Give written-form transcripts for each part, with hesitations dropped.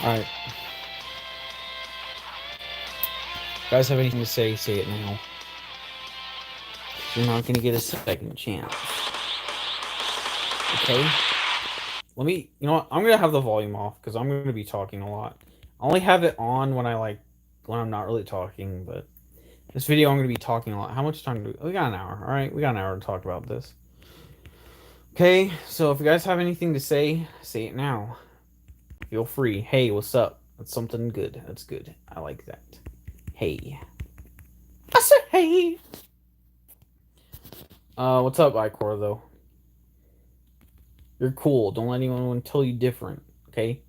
Alright. Guys have anything to say it now. You're not gonna get a second chance. Okay? You know what? I'm gonna have the volume off because I'm gonna be talking a lot. I only have it on when when I'm not really talking, but this video I'm gonna be talking a lot. How much time do we got? An hour. Alright, we got an hour to talk about this. Okay, so if you guys have anything to say it now. Feel free. Hey, what's up? That's something good. That's good. I like that. Hey. I said hey. What's up, Icor, though? You're cool. Don't let anyone tell you different, okay?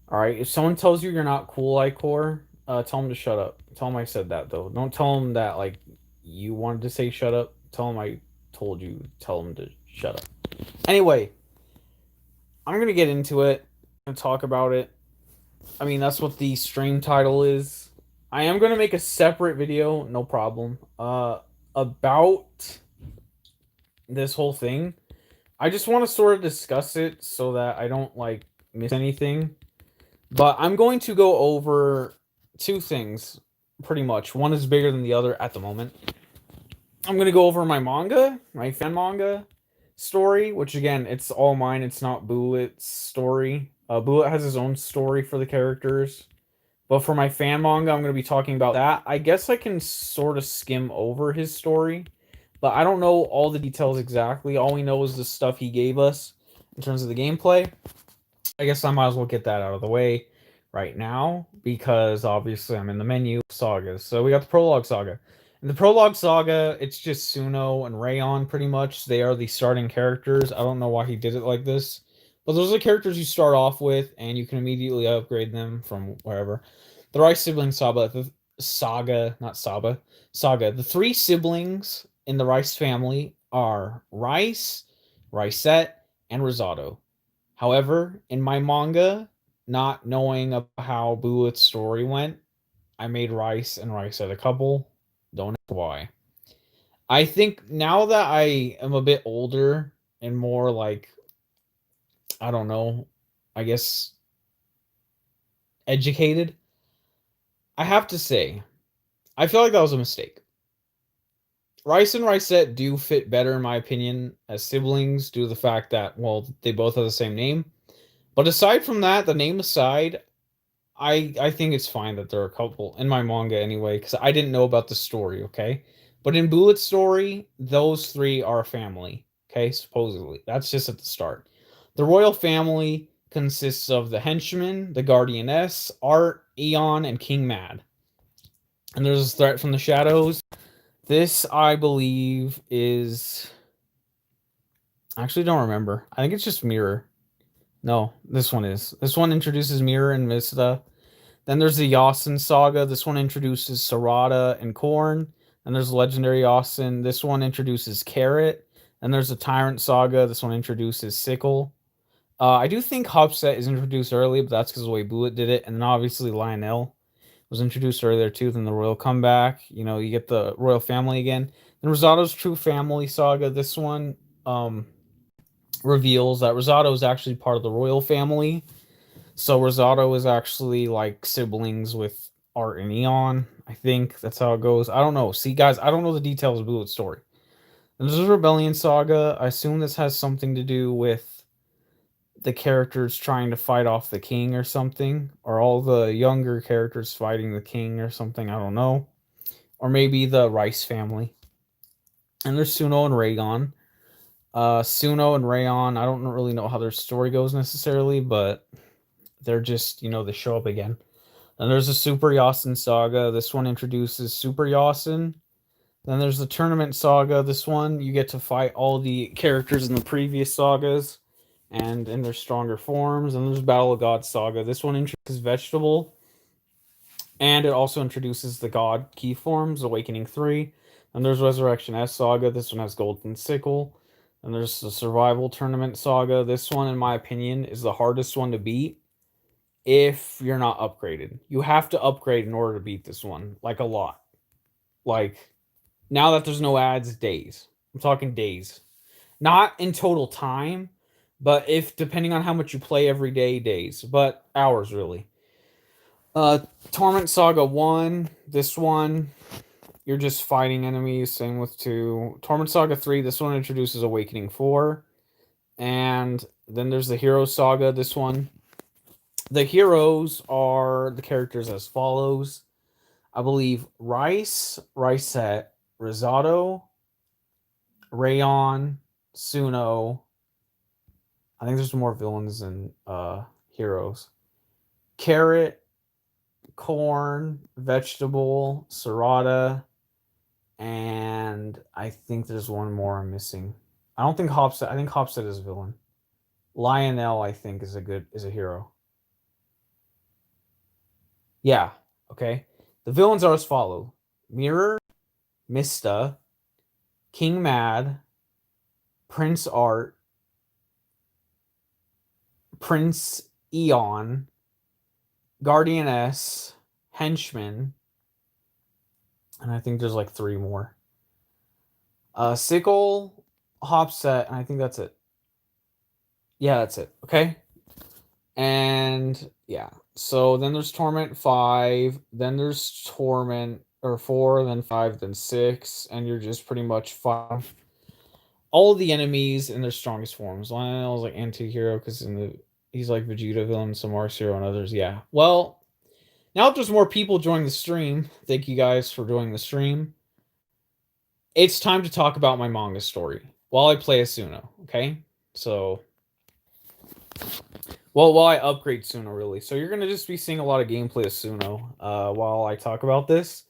Alright, if someone tells you you're not cool, Icor, tell them to shut up. Tell them I said that, though. Don't tell them that, like, you wanted to say shut up. Tell them I told you. Tell them to shut up. Anyway, I'm gonna get into it and talk about it. I mean, that's what the stream title is. I am gonna make a separate video, no problem, about this whole thing. I just want to sort of discuss it so that I don't like miss anything. But I'm going to go over two things pretty much. One is bigger than the other at the moment. I'm going to go over my manga, my fan manga story, which again, it's all mine. It's not Bullet's story. Bullet has his own story for the characters. But for my fan manga, I'm going to be talking about that. I guess I can sort of skim over his story, but I don't know all the details exactly. All we know is the stuff he gave us in terms of the gameplay. I guess I might as well get that out of the way right now, because obviously I'm in the menu sagas. So we got the prologue saga. In the prologue saga, it's just Suno and Rayon pretty much. They are the starting characters. I don't know why he did it like this, but those are the characters you start off with, and you can immediately upgrade them from wherever. The Rice siblings saga, not Saba, saga. The three siblings in the Rice family are Rice, Ricette, and Rosado. However, in my manga, not knowing how Bullet's story went, I made Rice and Ricette a couple. Don't ask why. I think now that I am a bit older and more like, I don't know, I guess educated, I have to say, I feel like that was a mistake. Rice and Ricette do fit better, in my opinion, as siblings due to the fact that, well, they both have the same name. But aside from that, the name aside, I think it's fine that they're a couple, in my manga anyway, because I didn't know about the story, okay? But in Bullet's story, those three are a family, okay? Supposedly. That's just at the start. The royal family consists of the henchman, the guardianess, Art, Eon, and King Mad. And there's a threat from the shadows. This, I believe, is... I actually don't remember. I think it's just Mirror. No, this one is. This one introduces Mirror and Mista. Then there's the Yasen saga. This one introduces Sarada and Korn. And there's Legendary Yasen. This one introduces Carrot. And there's the Tyrant saga. This one introduces Sickle. I do think Hopset is introduced early, but that's because of the way Bullet did it. And then obviously Lionel was introduced earlier too than the Royal Comeback. You know, you get the Royal Family again. Then Rosado's True Family saga. This one reveals that Rosado is actually part of the Royal Family. So Rosado is actually like siblings with Art and Eon. I think that's how it goes. I don't know. See, guys, I don't know the details of Bullet's story. And there's a Rebellion saga. I assume this has something to do with the characters trying to fight off the king or something, or all the younger characters fighting the king or something. I don't know. Or maybe the Rice family. And there's Suno and Rayon. Suno and Rayon, I don't really know how their story goes necessarily, but they're just, you know, they show up again. Then there's the Super Yasen saga. This one introduces Super Yasen. Then there's the Tournament saga. This one, you get to fight all the characters in the previous sagas and in their stronger forms. And there's Battle of God saga. This one introduces Vegetable. And it also introduces the God key forms, Awakening 3. And there's Resurrection S saga. This one has Golden Sickle. And there's the Survival Tournament saga. This one, in my opinion, is the hardest one to beat if you're not upgraded. You have to upgrade in order to beat this one. Like, a lot. Like, now that there's no ads, days. I'm talking days. Not in total time, But if depending on how much you play every day, days, but hours really. Uh, Torment Saga 1, this one, you're just fighting enemies. Same with 2. Torment Saga 3, this one introduces Awakening 4. And then there's the Hero Saga, this one. The heroes are the characters as follows. I believe Rice, Ricette, Risotto, Rayon, Suno. I think there's more villains than heroes. Carrot, corn, vegetable, Serrata, and I think there's one more I'm missing. I don't think Hopset. I think Hopset is a villain. Lionel, I think, is a hero. Yeah. Okay. The villains are as follow: Mirror, Mista, King Mad, Prince Art, Prince Eon, Guardianess, Henchman, and I think there's like 3 more. Sickle, Hopset, and I think that's it. Yeah, that's it. Okay. And yeah. So then there's Torment 5, then there's Torment or 4, then 5, then 6, and you're just pretty much fighting all the enemies in their strongest forms. Lionel's like anti-hero because he's like Vegeta villain, some Mars hero, and others. Yeah. Well, now that there's more people joining the stream, thank you guys for joining the stream. It's time to talk about my manga story while I play Asuna. Okay, so while I upgrade Suno, really. So you're gonna just be seeing a lot of gameplay of Suno while I talk about this.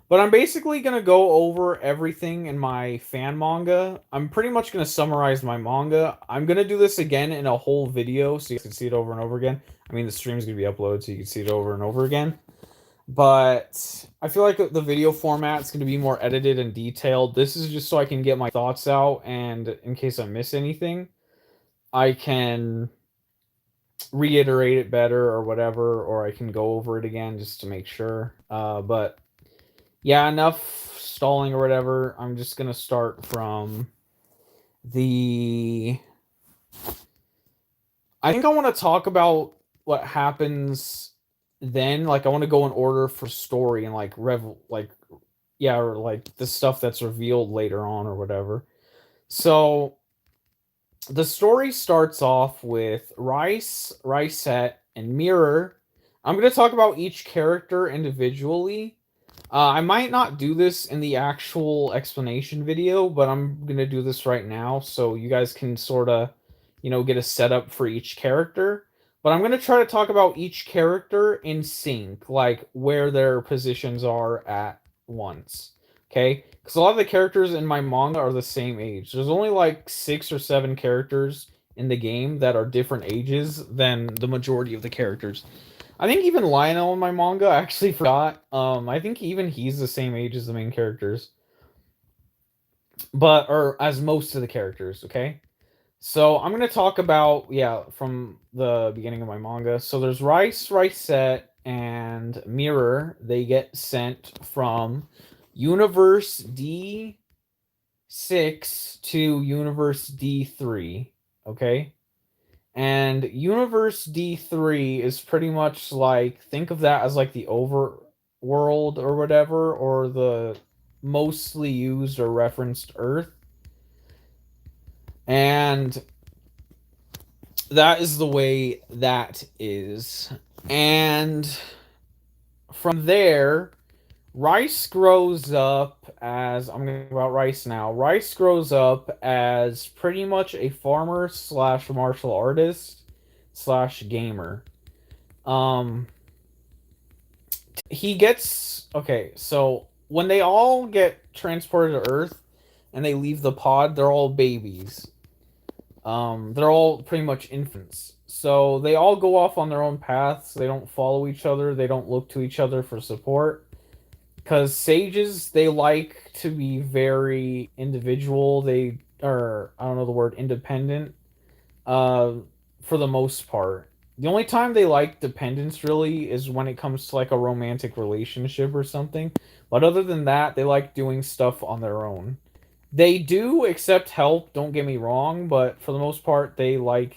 But I'm basically gonna go over everything in my fan manga. I'm pretty much gonna summarize my manga. I'm gonna do this again in a whole video so you can see it over and over again. I mean, the stream's gonna be uploaded so you can see it over and over again. But I feel like the video format's gonna be more edited and detailed. This is just so I can get my thoughts out, and in case I miss anything, I can reiterate it better or whatever, or I can go over it again just to make sure. But yeah, enough stalling or whatever. I'm just gonna start from the. I think I want to talk about what happens then. Like I want to go in order for story and yeah, or like the stuff that's revealed later on or whatever. So the story starts off with Rice, Ricette, and Mirror. I'm going to talk about each character individually. I might not do this in the actual explanation video, but I'm going to do this right now so you guys can sort of, get a setup for each character. But I'm going to try to talk about each character in sync, like where their positions are at once. Okay? Because a lot of the characters in my manga are the same age. There's only like 6 or 7 characters in the game that are different ages than the majority of the characters. I think even Lionel in my manga, I actually forgot. I think even he's the same age as the main characters. Or as most of the characters, okay? So I'm going to talk about, from the beginning of my manga. So there's Rice, Ricette, and Mirror. They get sent from Universe D6 to Universe D3, okay? And Universe D3 is pretty much like, think of that as like the overworld or whatever, or the mostly used or referenced Earth. And that is the way that is. And from there, Rice grows up as, I'm going to talk about Rice now. Rice grows up as pretty much a farmer slash martial artist slash gamer. He gets, okay, so when they all get transported to Earth and they leave the pod, they're all babies. They're all pretty much infants. So they all go off on their own paths. They don't follow each other. They don't look to each other for support. Because sages, they like to be very individual. They are, I don't know the word, independent. For the most part. The only time they like dependence really is when it comes to like a romantic relationship or something. But other than that, they like doing stuff on their own. They do accept help, don't get me wrong, but for the most part, they like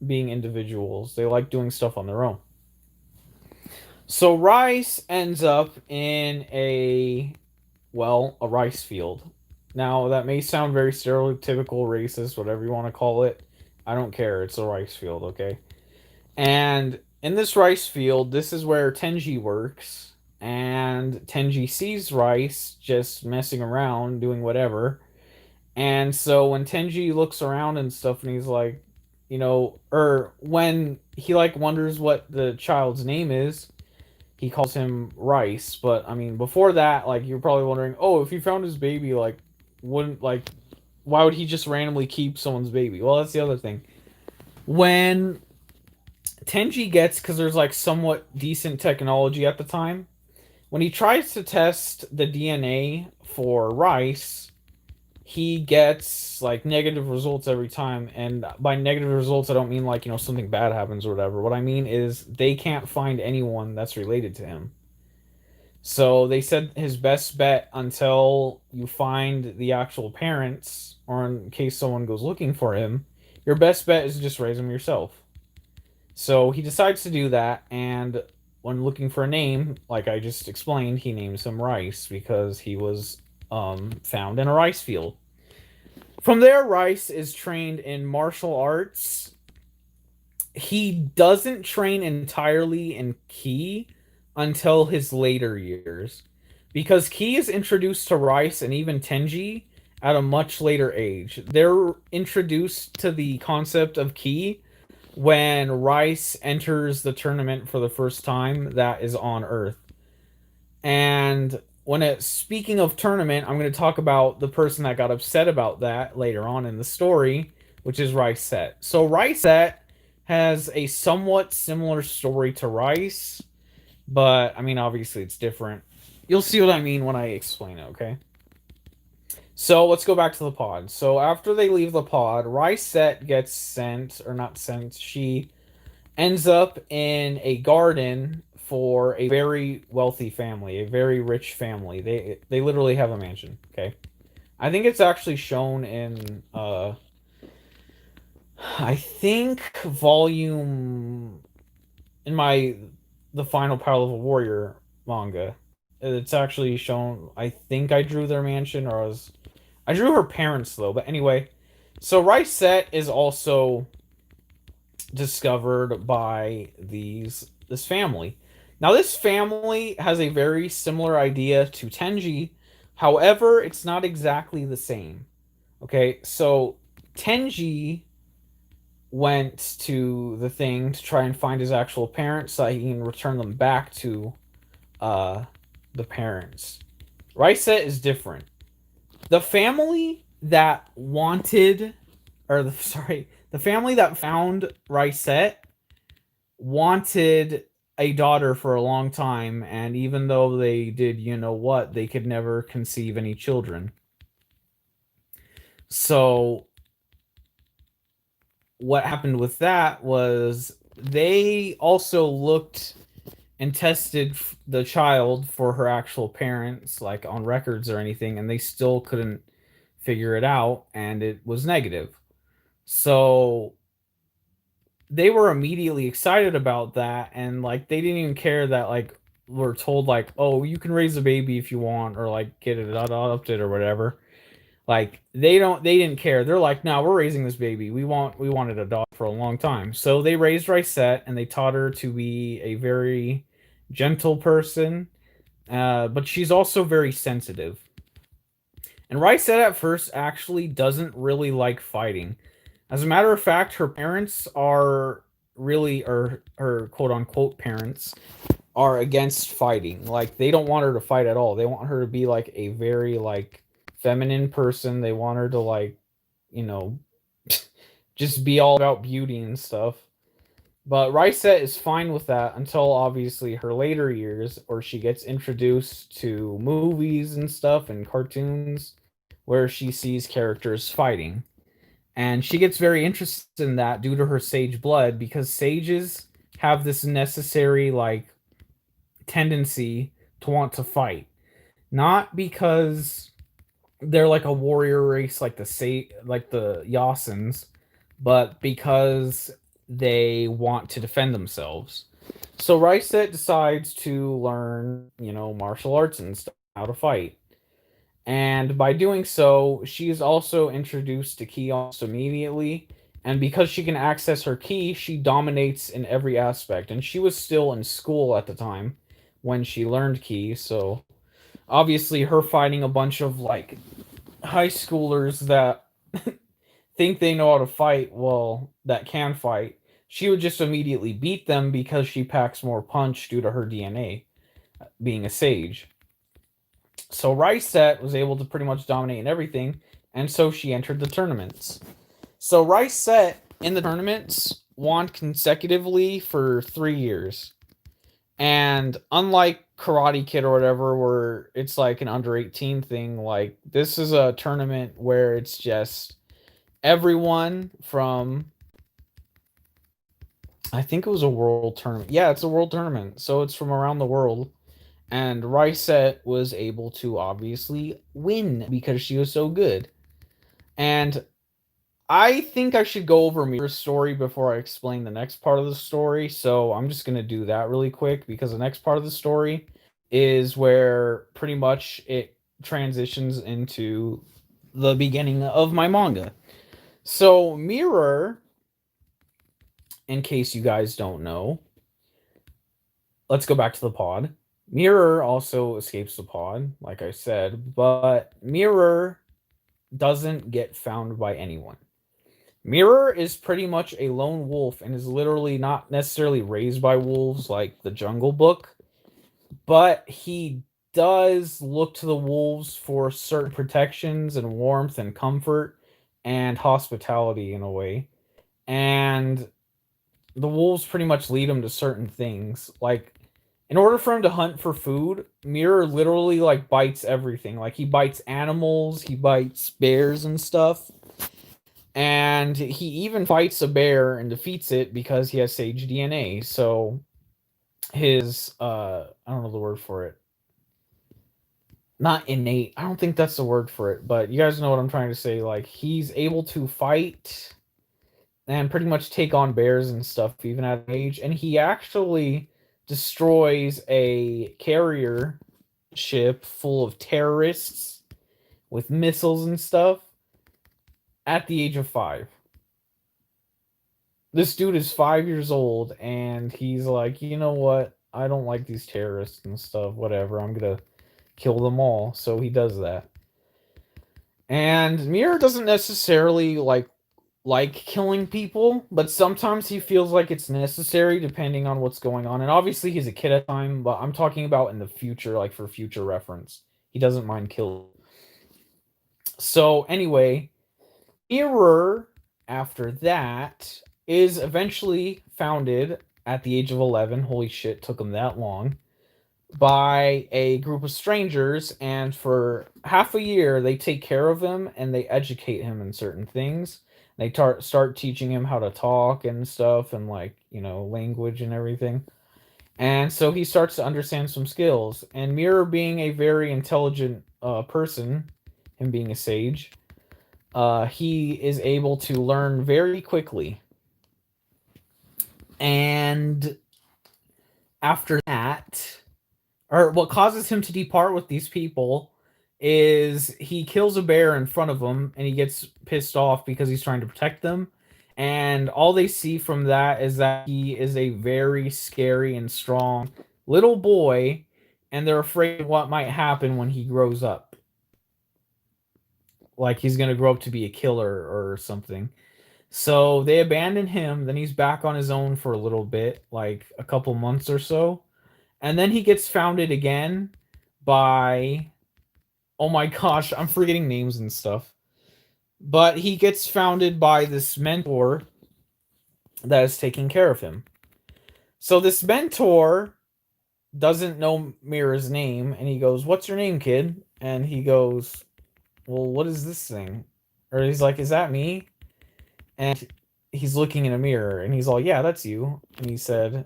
being individuals. They like doing stuff on their own. So Rice ends up in a rice field. Now, that may sound very stereotypical, racist, whatever you want to call it. I don't care. It's a rice field, okay? And in this rice field, this is where Tenji works. And Tenji sees Rice just messing around, doing whatever. And so when Tenji looks around and stuff, and he's like, or when he like wonders what the child's name is, he calls him Rice. But I mean, before that, like you're probably wondering, oh, if he found his baby, like, wouldn't like, why would he just randomly keep someone's baby? Well, that's the other thing. When Tenji gets, because there's like somewhat decent technology at the time, when he tries to test the DNA for Rice, he gets like negative results every time. And by negative results, I don't mean like, something bad happens or whatever. What I mean is they can't find anyone that's related to him. So they said his best bet until you find the actual parents, or in case someone goes looking for him, your best bet is to just raise him yourself. So he decides to do that, and when looking for a name, like I just explained, he names him Rice because he was found in a rice field. From there, Rice is trained in martial arts. He doesn't train entirely in Ki until his later years, because Ki is introduced to Rice and even Tenji at a much later age. They're introduced to the concept of Ki when Rice enters the tournament for the first time that is on Earth. And speaking of tournament, I'm going to talk about the person that got upset about that later on in the story, which is Rice. So Rice has a somewhat similar story to Rice, but I mean, obviously it's different. You'll see what I mean when I explain it, okay? So let's go back to the pod. So after they leave the pod, Rice gets sent, or not sent, she ends up in a garden for a very wealthy family, a very rich family. They literally have a mansion, okay? I think it's actually shown in I think volume in my the final Power Level Warrior manga. It's actually shown. I think I drew their mansion, or I drew her parents though. But anyway, so Rice is also discovered by this family. Now this family has a very similar idea to Tenji. However, it's not exactly the same. Okay, so Tenji went to the thing to try and find his actual parents so he can return them back to uh the parents. Raiset is different. The family that wanted, or the family that found Raiset wanted a daughter for a long time, and even though they did, they could never conceive any children. So what happened with that was they also looked and tested the child for her actual parents, like on records or anything, and they still couldn't figure it out, and it was negative. So they were immediately excited about that, and like they didn't even care that like we're told like, oh, you can raise a baby if you want, or like get it adopted or whatever. Like they didn't care. They're like, no, we're raising this baby. We wanted a dog for a long time. So they raised Rysette and they taught her to be a very gentle person, but she's also very sensitive. And Rysette at first actually doesn't really like fighting. As a matter of fact, her parents are really, or her quote unquote parents are against fighting. Like they don't want her to fight at all. They want her to be like a very like feminine person. They want her to like, you know, just be all about beauty and stuff. But Rysette is fine with that until obviously her later years, or she gets introduced to movies and stuff and cartoons where she sees characters fighting. And she gets very interested in that due to her sage blood, because sages have this necessary like tendency to want to fight. Not because they're like a warrior race, like like the Yasins, but because they want to defend themselves. So Ryset decides to learn, martial arts and stuff, how to fight. And by doing so, she is also introduced to ki almost immediately. And because she can access her ki, she dominates in every aspect. And she was still in school at the time when she learned ki, so obviously her fighting a bunch of like high schoolers that think they know how to fight, well, that can fight, she would just immediately beat them because she packs more punch due to her DNA being a sage. So Ryset was able to pretty much dominate in everything, and so she entered the tournaments. So Ryset in the tournaments won consecutively for 3 years. And unlike Karate Kid or whatever, where it's like an under 18 thing, like this is a tournament where it's just everyone from, I think it was a world tournament. Yeah, it's a world tournament. So it's from around the world. And Ryset was able to obviously win because she was so good. And I think I should go over Mira's story before I explain the next part of the story. So I'm just going to do that really quick because the next part of the story is where pretty much it transitions into the beginning of my manga. So Mirror, in case you guys don't know, let's go back to the pod. Mirror also escapes the pod, like I said, but Mirror doesn't get found by anyone. Mirror is pretty much a lone wolf and is literally not necessarily raised by wolves like the Jungle Book, but he does look to the wolves for certain protections and warmth and comfort and hospitality in a way. And the wolves pretty much lead him to certain things. Like in order for him to hunt for food, Mirror literally like bites everything. Like he bites animals, he bites bears and stuff. And he even fights a bear and defeats it because he has sage DNA. So his I don't know the word for it. Not innate. I don't think that's the word for it, but you guys know what I'm trying to say. Like he's able to fight and pretty much take on bears and stuff even at age, and he actually destroys a carrier ship full of terrorists with missiles and stuff at the age of 5. This dude is 5 years old, and he's like, you know what? I don't like these terrorists and stuff. Whatever. I'm gonna kill them all. So he does that. And Mirror doesn't necessarily like killing people, but sometimes he feels like it's necessary depending on what's going on. And obviously he's a kid at the time, but I'm talking about in the future, like for future reference. He doesn't mind killing. So anyway, Mirror after that is eventually founded at the age of 11. Holy shit, took him that long. By a group of strangers, and for half a year they take care of him and they educate him in certain things. They start teaching him how to talk and stuff, and like, language and everything. And so he starts to understand some skills. And Mirror being a very intelligent person, him being a sage, he is able to learn very quickly. And after that, or what causes him to depart with these people, is he kills a bear in front of them and he gets pissed off because he's trying to protect them. And all they see from that is that he is a very scary and strong little boy, and they're afraid of what might happen when he grows up. Like he's going to grow up to be a killer or something. So they abandon him, then he's back on his own for a little bit, like a couple months or so. And then he gets founded again by, oh my gosh, I'm forgetting names and stuff. But he gets founded by this mentor that is taking care of him. So this mentor doesn't know Mira's name, and he goes, "What's your name, kid?" And he goes, "Well, what is this thing?" Or he's like, "Is that me?" And he's looking in a mirror, and he's all, "Yeah, that's you." And he said,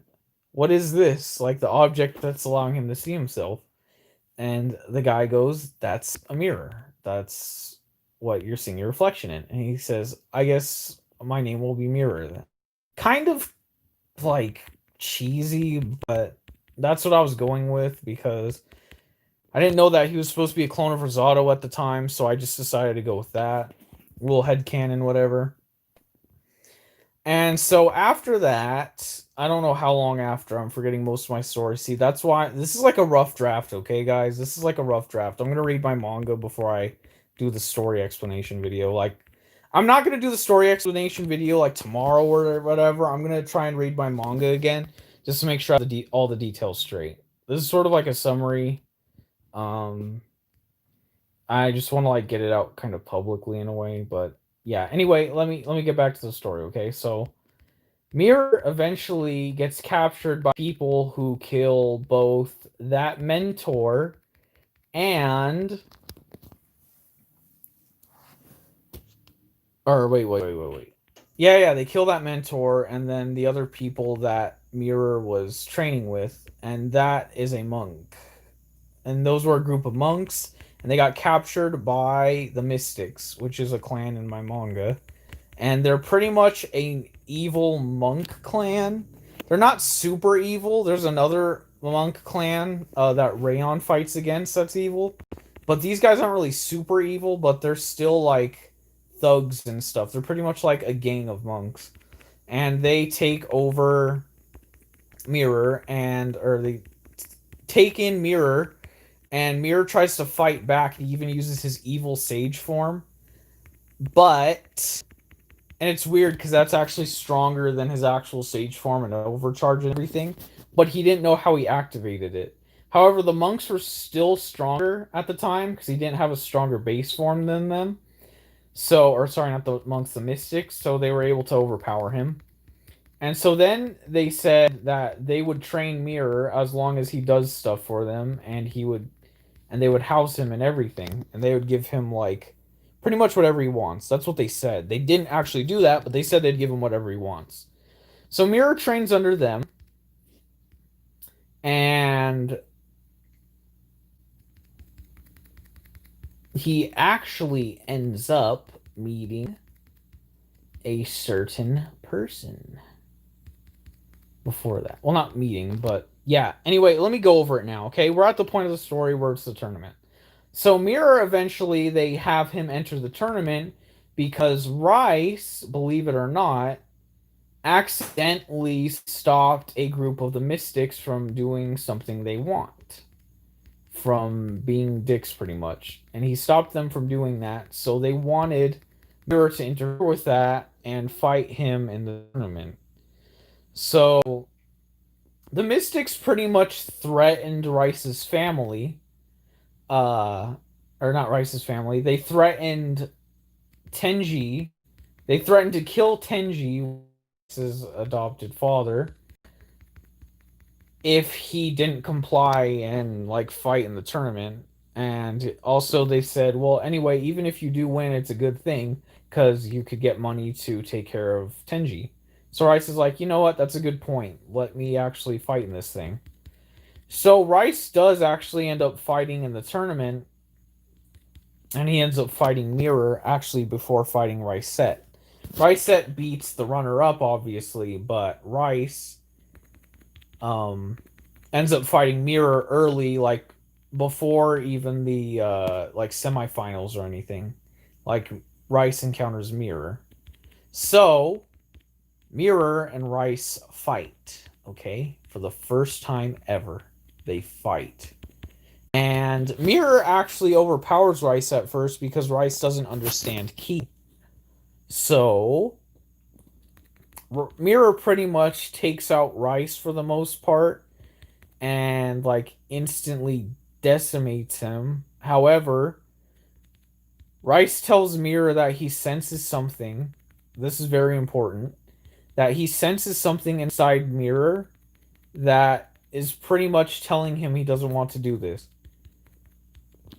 "What is this?" Like the object that's allowing him to see himself. And the guy goes, "That's a mirror." That's what you're seeing your reflection in. And he says, I guess my name will be Mirror then. Kind of like cheesy, but that's what I was going with because I didn't know that he was supposed to be a clone of Rosado at the time, so I just decided to go with that. Little headcanon, whatever. And so after that, I don't know how long after, I'm forgetting most of my story. See, that's why this is like a rough draft, okay, guys? This is like a rough draft. I'm gonna read my manga before I do the story explanation video. Like, I'm not gonna do the story explanation video like tomorrow or whatever. I'm gonna try and read my manga again just to make sure I have all the details straight. This is sort of like a summary. Um, I just want to like get it out kind of publicly in a way, but yeah. Anyway, let me get back to the story, okay? So Mirror eventually gets captured by people who kill both that mentor and or wait. Yeah, they kill that mentor and then the other people that Mirror was training with, and that is a monk. And those were a group of monks, and they got captured by the Mystics, which is a clan in my manga. And they're pretty much a evil monk clan. They're not super evil. There's another monk clan that Rayon fights against that's evil, but these guys aren't really super evil. But they're still like thugs and stuff. They're pretty much like a gang of monks, and they take over Mirror and or they take in Mirror, and Mirror tries to fight back. He even uses his evil sage form, but and it's weird because that's actually stronger than his actual sage form and overcharge and everything, but he didn't know how he activated it. However, the monks were still stronger at the time because he didn't have a stronger base form than them. So, or sorry, not the monks, the mystics. So they were able to overpower him. And so then they said that they would train Mirror as long as he does stuff for them, and they would house him and everything, and they would give him like pretty much whatever he wants. That's what they said. They didn't actually do that, but they said they'd give him whatever he wants. So Mirror trains under them, and he actually ends up meeting a certain person before that. Well, not meeting, but yeah. Anyway, let me go over it now, okay? We're at the point of the story where it's the tournament. So Mirror eventually they have him enter the tournament because Rice, believe it or not, accidentally stopped a group of the Mystics from doing something they want. From being dicks pretty much. And he stopped them from doing that, so they wanted Mirror to interfere with that and fight him in the tournament. So the Mystics pretty much threatened Rice's family, or not Rice's family. They threatened Tenji. They threatened to kill Tenji, his adopted father, if he didn't comply and like fight in the tournament. And also they said, well, anyway, even if you do win, it's a good thing because you could get money to take care of Tenji. So Rice is like, you know what? That's a good point. Let me actually fight in this thing. So Rice does actually end up fighting in the tournament, and he ends up fighting Mirror actually before fighting Rice. Rice beats the runner-up, obviously, but Rice ends up fighting Mirror early, like before even the like semifinals or anything. Like Rice encounters Mirror. So Mirror and Rice fight, okay? For the first time ever, they fight. And Mirror actually overpowers Rice at first because Rice doesn't understand Ki. So Mirror pretty much takes out Rice for the most part and like instantly decimates him. However, Rice tells Mirror that he senses something. This is very important. That he senses something inside Mirror that is pretty much telling him he doesn't want to do this.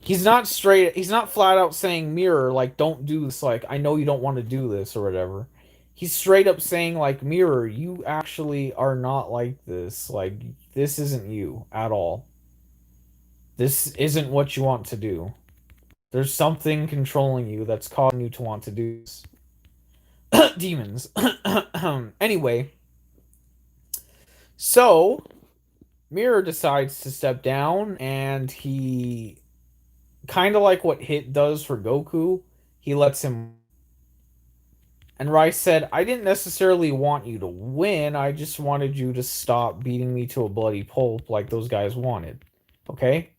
He's not flat out saying, Mirror, like, don't do this, like, I know you don't want to do this or whatever. He's straight up saying, like, Mirror, you actually are not like this. Like, this isn't you at all. This isn't what you want to do. There's something controlling you that's causing you to want to do this. Demons. Anyway, so Mirror decides to step down, and he kind of like what Hit does for Goku. He lets him. And Rice said, I didn't necessarily want you to win. I just wanted you to stop beating me to a bloody pulp like those guys wanted. Okay?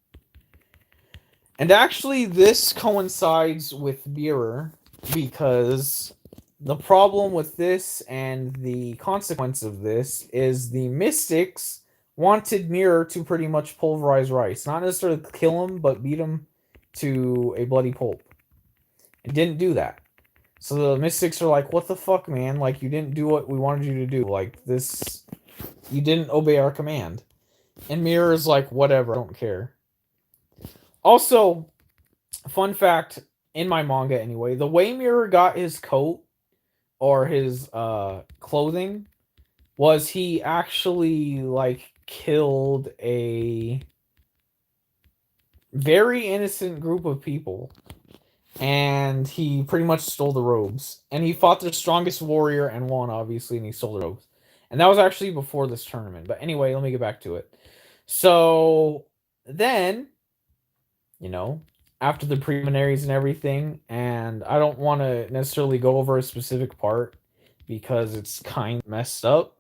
And actually, this coincides with Mirror because the problem with this and the consequence of this is the Mystics wanted Mirror to pretty much pulverize Rice. Not necessarily kill him, but beat him to a bloody pulp. And didn't do that. So the Mystics are like, what the fuck, man? Like, you didn't do what we wanted you to do. Like, this... You didn't obey our command. And Mirror is like, whatever, I don't care. Also, fun fact, in my manga anyway, the way Mirror got his coat, or his clothing, was he actually, like, killed a very innocent group of people. And he pretty much stole the robes. And he fought the strongest warrior and won, obviously, and he stole the robes. And that was actually before this tournament. But anyway, let me get back to it. So then, you know, after the preliminaries and everything, and I don't want to necessarily go over a specific part because it's kind of messed up.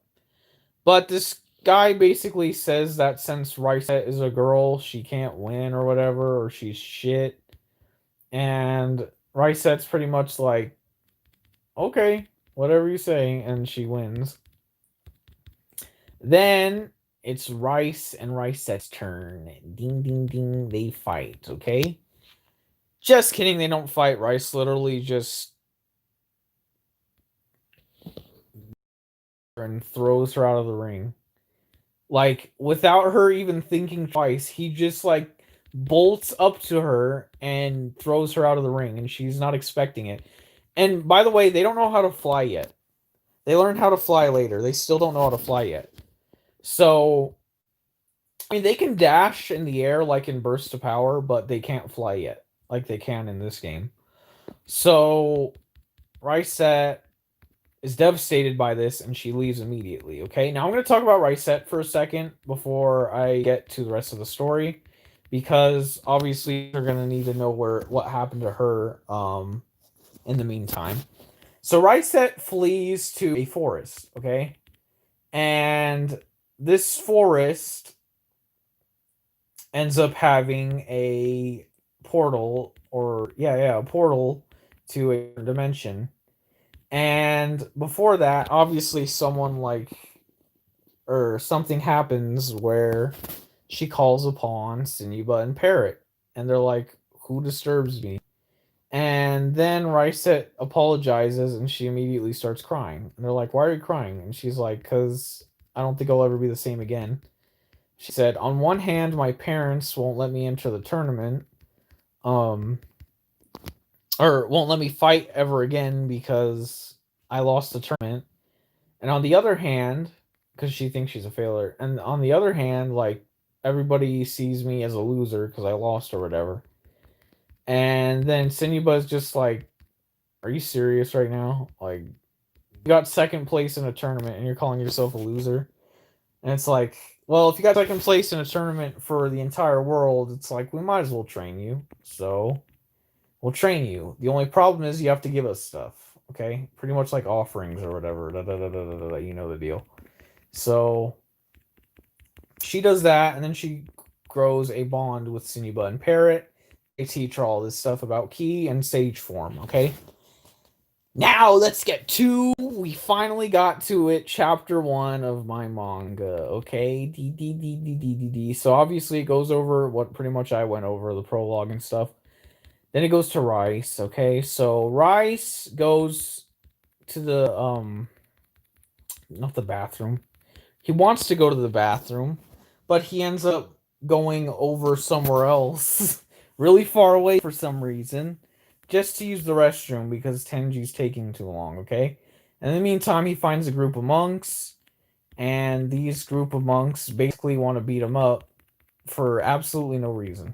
But this guy basically says that since Riset is a girl, she can't win or whatever, or she's shit. And Riset's pretty much like, okay, whatever you say, and she wins. Then it's Rice and Riset's turn. Ding, ding, ding. They fight, okay? Just kidding, they don't fight. Rice literally just and throws her out of the ring. Like, without her even thinking twice, he just, like, bolts up to her and throws her out of the ring, and she's not expecting it. And, by the way, they don't know how to fly yet. They learned how to fly later. They still don't know how to fly yet. So, I mean, they can dash in the air like in Burst of Power, but they can't fly yet, like they can in this game. So, Riset is devastated by this, and she leaves immediately, okay? Now, I'm going to talk about Riset for a second before I get to the rest of the story, because, obviously, you're going to need to know what happened to her in the meantime. So, Riset flees to a forest, okay? And this forest ends up having a portal, a portal to a dimension. And before that, obviously something happens where she calls upon Sinuba and Parrot. And they're like, who disturbs me? And then Riset apologizes and she immediately starts crying. And they're like, why are you crying? And she's like, because I don't think I'll ever be the same again. She said, on one hand, my parents won't let me enter the tournament. Or won't let me fight ever again because I lost the tournament. And on the other hand, because she thinks she's a failure. And on the other hand, like, everybody sees me as a loser because I lost or whatever. And then Sinuba's just like, are you serious right now? Like, you got second place in a tournament and you're calling yourself a loser? And it's like, well, if you got second place in a tournament for the entire world, it's like, we might as well train you. So, we'll train you. The only problem is you have to give us stuff. Okay? Pretty much like offerings or whatever. You know the deal. So, she does that, and then she grows a bond with Sinuba and Parrot. They teach her all this stuff about Ki and Sage form, okay? Now, let's get to... We finally got to it. Chapter 1 of my manga, okay? So, obviously, it goes over what pretty much I went over, the prologue and stuff. Then it goes to Rice, okay? So, Rice goes to the, not the bathroom. He wants to go to the bathroom, but he ends up going over somewhere else, really far away for some reason, just to use the restroom because Tenji's taking too long, okay? And in the meantime, he finds a group of monks, and these group of monks basically want to beat him up for absolutely no reason,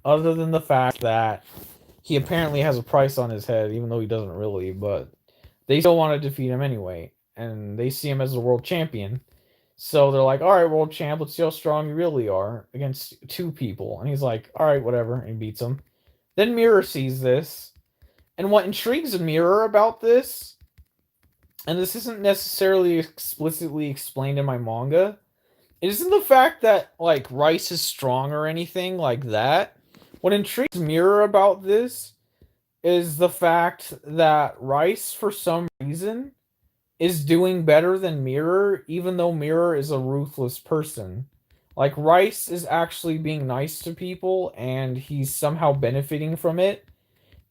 other than the fact that he apparently has a price on his head, even though he doesn't really. But they still want to defeat him anyway, and they see him as the world champion. So they're like, "All right, world champ, let's see how strong you really are against two people." And he's like, "All right, whatever," and he beats him. Then Mirror sees this, and what intrigues Mirror about this, and this isn't necessarily explicitly explained in my manga, it isn't the fact that like Rice is strong or anything like that. What intrigues Mirror about this is the fact that Rice, for some reason, is doing better than Mirror, even though Mirror is a ruthless person. Like, Rice is actually being nice to people, and he's somehow benefiting from it.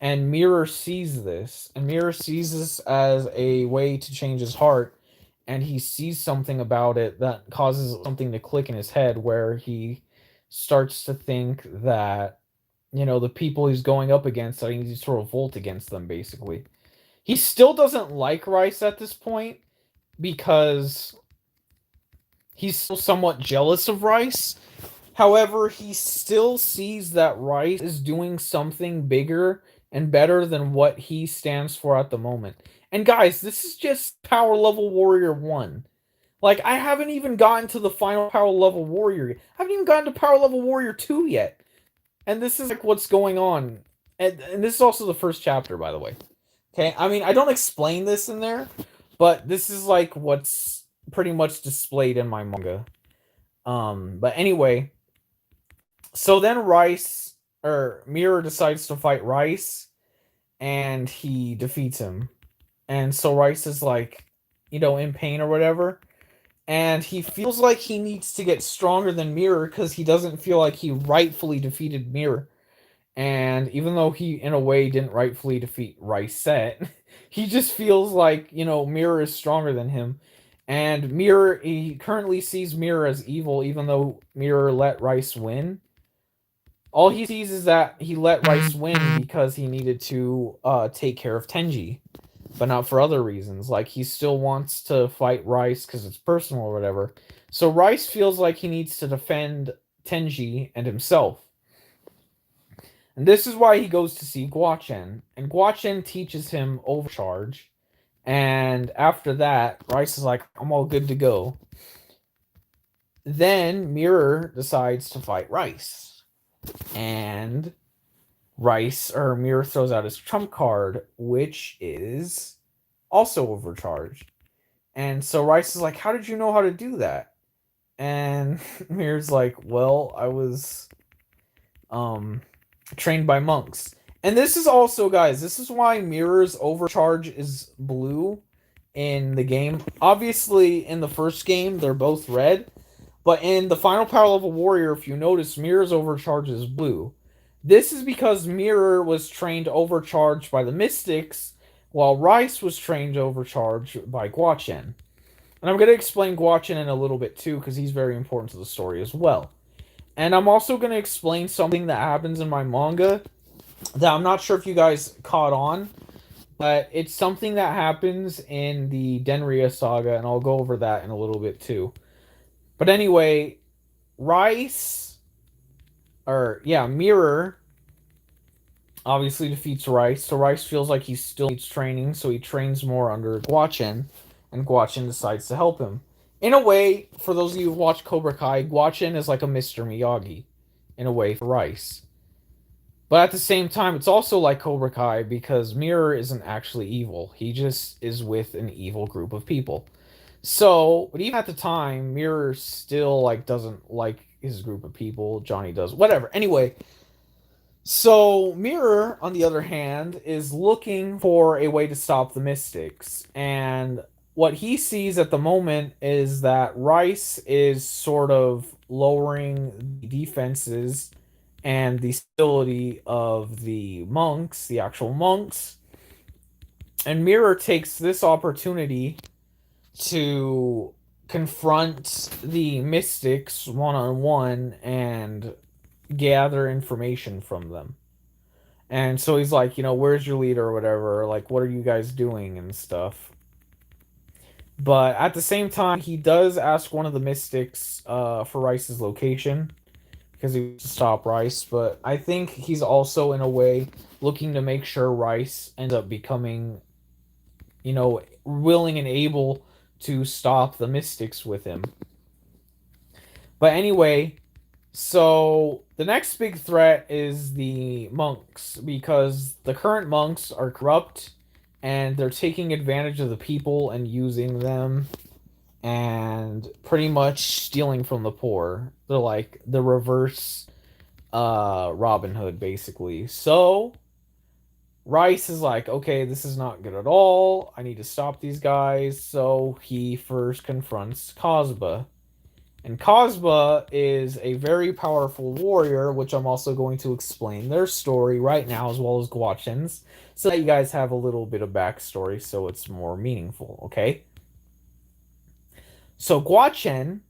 And Mirror sees this, and Mirror sees this as a way to change his heart. And he sees something about it that causes something to click in his head, where he starts to think that, the people he's going up against, that he needs to revolt against them, basically. He still doesn't like Rice at this point because he's still somewhat jealous of Rice. However, he still sees that Rice is doing something bigger and better than what he stands for at the moment. And guys, this is just Power Level Warrior 1. Like, I haven't even gotten to the final Power Level Warrior yet. I haven't even gotten to Power Level Warrior 2 yet. And this is like what's going on. And this is also the first chapter, by the way. Okay, I mean, I don't explain this in there, but this is like what's pretty much displayed in my manga. But anyway, so then Mirror decides to fight Rice, and he defeats him. And so Rice is like, in pain or whatever. And he feels like he needs to get stronger than Mirror because he doesn't feel like he rightfully defeated Mirror. And even though he, in a way, didn't rightfully defeat Rice-Set, he just feels like, Mirror is stronger than him. And he currently sees Mirror as evil, even though Mirror let Rice win. All he sees is that he let Rice win because he needed to take care of Tenji, but not for other reasons. Like, he still wants to fight Rice because it's personal or whatever. So Rice feels like he needs to defend Tenji and himself. And this is why he goes to see Guachen. And Guachen teaches him Overcharge. And after that, Rice is like, I'm all good to go. Then Mirror decides to fight Rice. And Mirror throws out his trump card, which is also Overcharged. And so Rice is like, how did you know how to do that? And Mirror's like, well, I was trained by monks. And this is also, guys, this is why Mirror's Overcharge is blue in the game. Obviously, in the first game, they're both red. But in the final Power Level Warrior, if you notice, Mirror's Overcharge is blue. This is because Mirror was trained Overcharge by the Mystics, while Rice was trained Overcharge by Guachen. And I'm going to explain Guachen in a little bit too, because he's very important to the story as well. And I'm also going to explain something that happens in my manga that I'm not sure if you guys caught on, but it's something that happens in the Denria saga, and I'll go over that in a little bit too. But anyway, Mirror obviously defeats Rice, so Rice feels like he still needs training, so he trains more under Guachen, and Guachen decides to help him. In a way, for those of you who watch Cobra Kai, Guachen is like a Mr. Miyagi, in a way, for Rice. But at the same time, it's also like Cobra Kai, because Mirror isn't actually evil. He just is with an evil group of people. So, but even at the time, Mirror still, doesn't like his group of people. Johnny does. Whatever. Anyway, so Mirror, on the other hand, is looking for a way to stop the Mystics. And what he sees at the moment is that Rice is sort of lowering the defenses and the stability of the monks, the actual monks. And Mirror takes this opportunity to confront the Mystics one-on-one and gather information from them. And so he's like, where's your leader or whatever? Like, what are you guys doing and stuff? But at the same time, he does ask one of the Mystics for Rice's location, because he wants to stop Rice, but I think he's also in a way looking to make sure Rice ends up becoming, willing and able to stop the Mystics with him. But anyway, so the next big threat is the monks, because the current monks are corrupt and they're taking advantage of the people and using them and pretty much stealing from the poor. They're like the reverse Robin Hood basically. So Rice is like, okay, this is not good at all. I need to stop these guys. So he first confronts Cosba. And Cosba is a very powerful warrior, which I'm also going to explain their story right now, as well as Guachen's, so that you guys have a little bit of backstory so it's more meaningful, okay? So Guachen,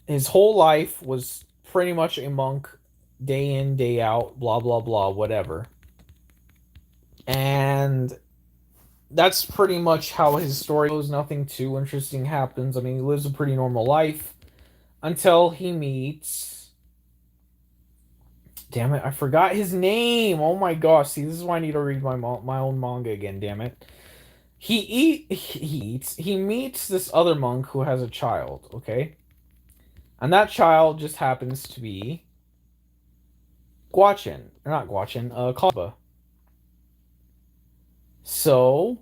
his whole life was pretty much a monk, day in, day out, blah, blah, blah, whatever. And that's pretty much how his story goes. Nothing too interesting happens. I mean, he lives a pretty normal life until he meets. Damn it, I forgot his name. Oh my gosh, see, this is why I need to read my own manga again, damn it. He meets this other monk who has a child, okay? And that child just happens to be Guachen. Or not Guachen, Kalba. So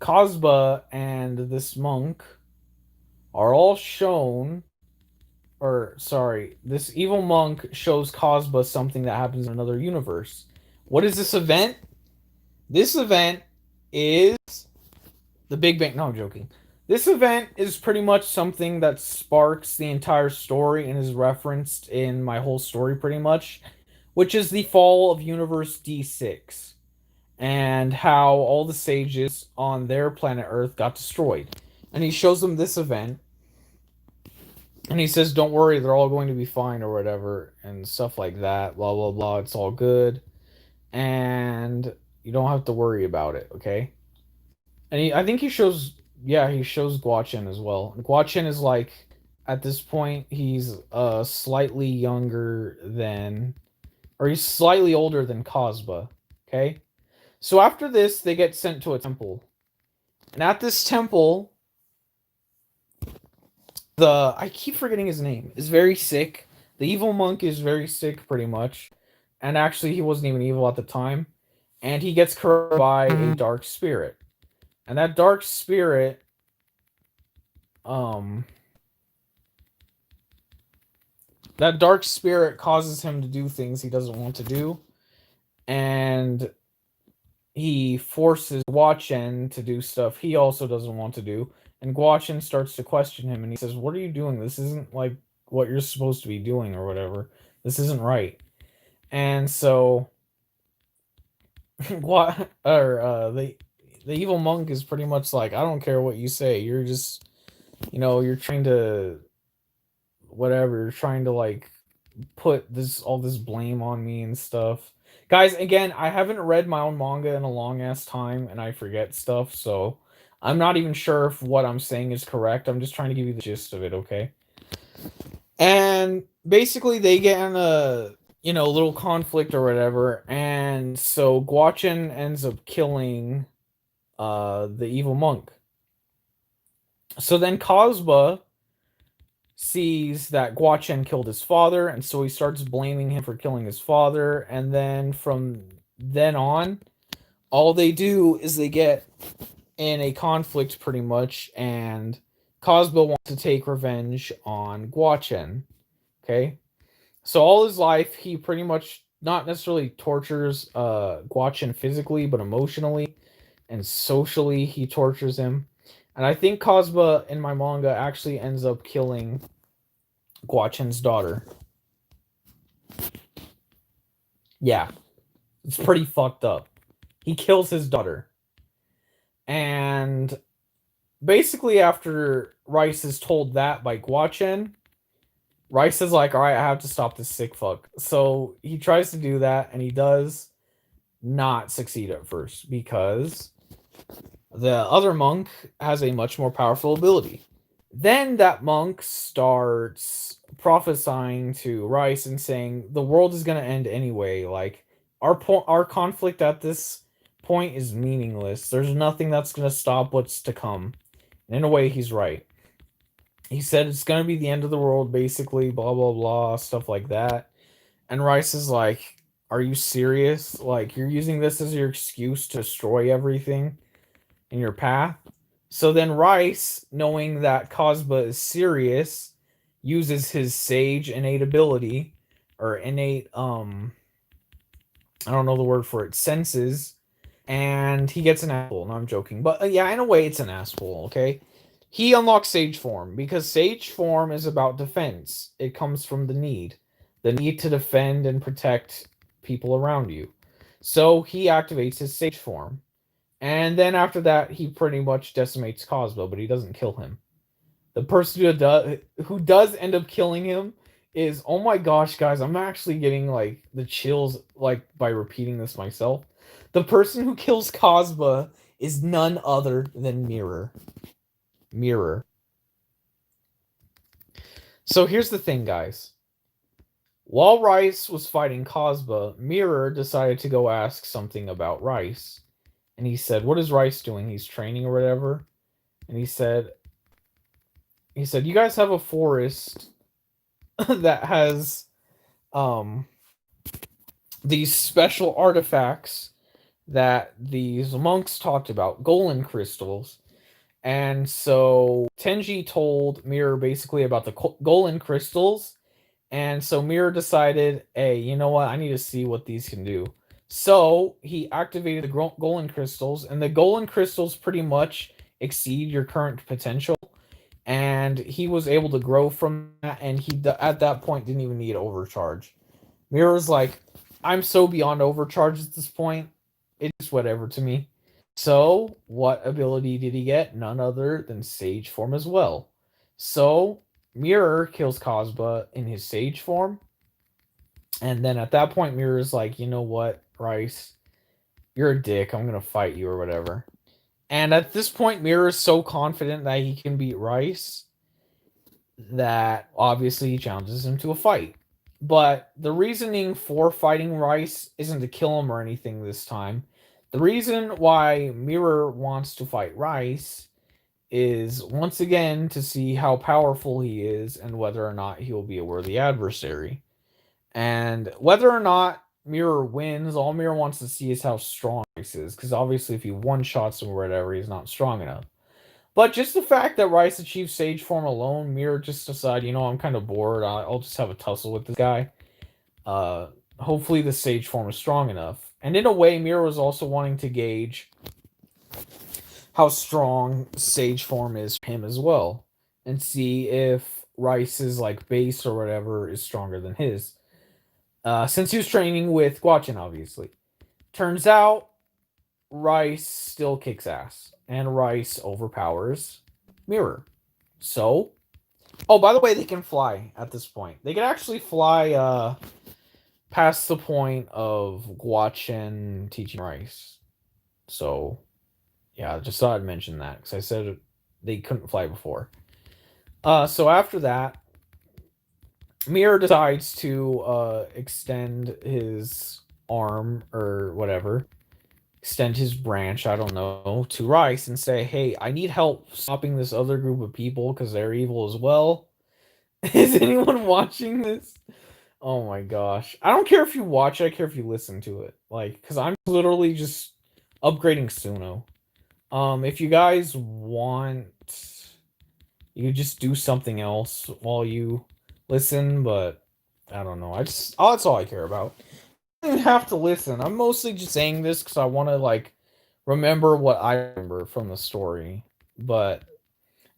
Cosba and this monk are all shown, or sorry, this evil monk shows Cosba something that happens in another universe. What is this event? This event is the Big Bang. No, I'm joking. This event is pretty much something that sparks the entire story and is referenced in my whole story pretty much, which is the fall of Universe D6 and how all the sages on their planet Earth got destroyed. And he shows them this event and he says, don't worry, they're all going to be fine or whatever and stuff like that, blah blah blah, it's all good and you don't have to worry about it, okay? And I think he shows, yeah, he shows Guachen as well. Guachen is like, at this point, he's slightly younger than, or he's slightly older than Cosba, okay? So after this, they get sent to a temple. And at this temple, I keep forgetting his name, is very sick. The evil monk is very sick, pretty much. And actually, he wasn't even evil at the time. And he gets corrupted by a dark spirit. And that dark spirit, causes him to do things he doesn't want to do. And he forces Guachen to do stuff he also doesn't want to do. And Guachen starts to question him and he says, what are you doing? This isn't like what you're supposed to be doing or whatever. This isn't right. And so the evil monk is pretty much like, I don't care what you say. You're just, you're trying to whatever, you're trying to like put all this blame on me and stuff. Guys, again, I haven't read my own manga in a long ass time and I forget stuff, so I'm not even sure if what I'm saying is correct. I'm just trying to give you the gist of it, okay? And basically they get in a, little conflict or whatever, and so Guachen ends up killing the evil monk. So then Cosba sees that Guachen killed his father, and so he starts blaming him for killing his father, and then from then on, all they do is they get in a conflict pretty much, and Cosba wants to take revenge on Guachen. Okay? So all his life, he pretty much not necessarily tortures Guachen physically, but emotionally and socially he tortures him. And I think Cosba in my manga actually ends up killing Guachen's daughter. Yeah. It's pretty fucked up. He kills his daughter. And basically after Rice is told that by Guachen, Rice is like, alright, I have to stop this sick fuck. So he tries to do that, and he does not succeed at first, because the other monk has a much more powerful ability. Then that monk starts prophesying to Rice and saying the world is going to end anyway. Like our conflict at this point is meaningless. There's nothing that's going to stop what's to come. And in a way, he's right. He said it's going to be the end of the world, basically, blah, blah, blah, stuff like that. And Rice is like, are you serious? Like, you're using this as your excuse to destroy everything in your path? So then Rice, knowing that Cosba is serious, uses his sage innate ability, or innate, I don't know the word for it, senses, and he gets an apple. No, I'm joking. But yeah, in a way, it's an asshole, okay? He unlocks Sage Form because Sage Form is about defense. It comes from the need to defend and protect people around you. So he activates his Sage Form. And then after that, he pretty much decimates Cosmo, but he doesn't kill him. The person who does end up killing him is, oh my gosh, guys, I'm actually getting like the chills like by repeating this myself. The person who kills Cosma is none other than Mirror. Mirror. So here's the thing, guys. While Rice was fighting Cosma, Mirror decided to go ask something about Rice. And he said, "What is Rice doing? He's training or whatever." And he said, "You guys have a forest that has um these special artifacts that these monks talked about, golden crystals." And so Tenji told Mirror basically about the golden crystals. And so Mirror decided, hey, you know what? I need to see what these can do. So he activated the golden crystals, and the golden crystals pretty much exceed your current potential. And he was able to grow from that, and he at that point didn't even need overcharge. Mirror's like, I'm so beyond overcharge at this point. It's whatever to me. So, what ability did he get? None other than Sage Form as well. So, Mirror kills Cosba in his Sage Form. And then at that point, Mirror's like, you know what, Rice? You're a dick. I'm going to fight you or whatever. And at this point, Mirror is so confident that he can beat Rice that obviously he challenges him to a fight. But the reasoning for fighting Rice isn't to kill him or anything this time. The reason why Mirror wants to fight Rice is once again to see how powerful he is and whether or not he will be a worthy adversary. And whether or not Mirror wins, all Mirror wants to see is how strong Rice is. Because obviously, if he one shots him or whatever, he's not strong enough. But just the fact that Rice achieved Sage Form alone, Mirror just decided, I'm kind of bored. I'll just have a tussle with this guy. Uh, Hopefully the Sage Form is strong enough. And in a way, Mirror was also wanting to gauge how strong Sage Form is for him as well. And see if Rice's like base or whatever is stronger than his. Since he was training with Guachin, obviously. Turns out Rice still kicks ass, and Rice overpowers Mirror. So, oh, by the way, they can fly at this point. They can actually fly past the point of Guachen teaching Rice. So, yeah, just thought I'd mention that because I said they couldn't fly before. So after that, Mirror decides to extend his arm or whatever, extend his branch, I don't know, to Rice and say, hey, I need help stopping this other group of people because they're evil as well. Is anyone watching this? Oh my gosh. I don't care if you watch it, I care if you listen to it. Like, because I'm literally just upgrading Suno. If you guys want, you just do something else while you listen, but I don't know. That's all I care about. I don't even have to listen. I'm mostly just saying this because I want to like remember what I remember from the story. But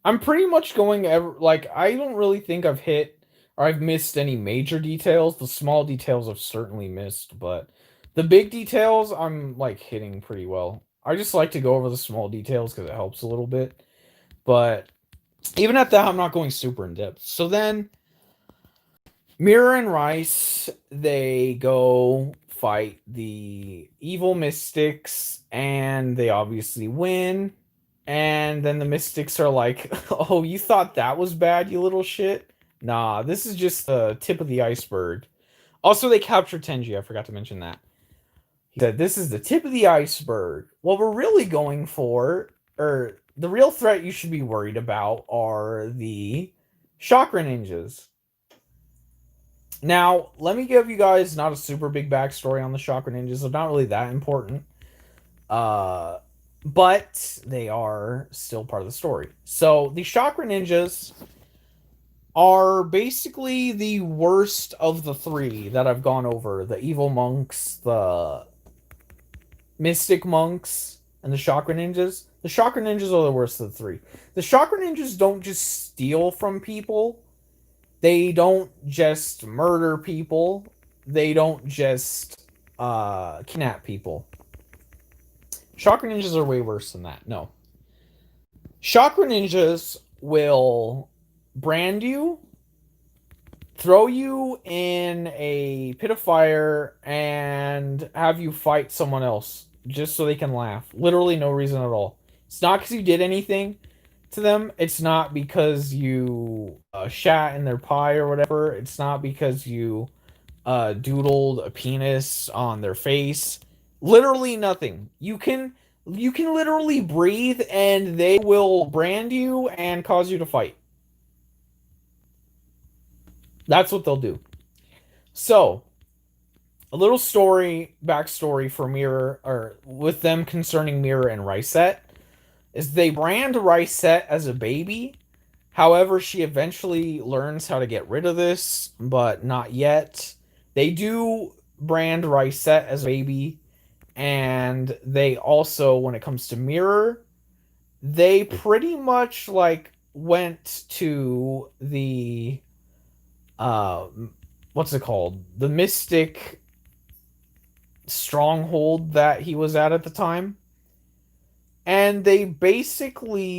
I'm pretty much going like I don't really think I've hit or I've missed any major details. The small details I've certainly missed, but the big details I'm like hitting pretty well. I just like to go over the small details because it helps a little bit. But even at that, I'm not going super in depth. So then Mirror and Rice, they go fight the evil mystics, and they obviously win. And then the Mystics are like, "Oh, you thought that was bad, you little shit? Nah, this is just the tip of the iceberg." Also, they captured Tenji. I forgot to mention that. He said, "This is the tip of the iceberg. What we're really going for, or the real threat you should be worried about, are the chakra ninjas." Now, let me give you guys not a super big backstory on the chakra ninjas. They're not really that important. Uh, but they are still part of the story. So the chakra ninjas are basically the worst of the three that I've gone over: the evil monks, the mystic monks, and the chakra ninjas. The chakra ninjas are the worst of the three. The chakra ninjas don't just steal from people, they don't just murder people, they don't just kidnap people. Chakra ninjas are way worse than that. No. Chakra ninjas will brand you, throw you in a pit of fire, and have you fight someone else just so they can laugh. Literally no reason at all. It's not because you did anything to them. It's not because you shat in their pie or whatever. It's not because you doodled a penis on their face. Literally nothing. You can literally breathe and they will brand you and cause you to fight. That's what they'll do. So, a little backstory for Mirror, or with them concerning Mirror and Ryset, is they brand Ryset as a baby. However, she eventually learns how to get rid of this, but not yet. They do brand Ryset as a baby, and they also, when it comes to Mirror, they pretty much like went to the uh what's it called? The mystic stronghold that he was at the time. And they basically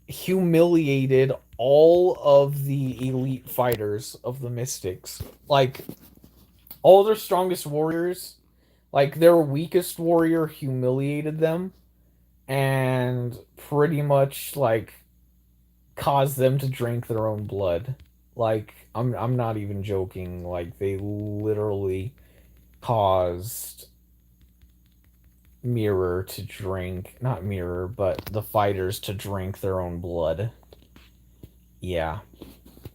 humiliated all of the elite fighters of the Mystics. Like, all their strongest warriors, like, their weakest warrior humiliated them and pretty much, like, caused them to drink their own blood. Like, I'm not even joking. Like, they literally caused Mirror to drink, not Mirror, but the fighters to drink their own blood. Yeah.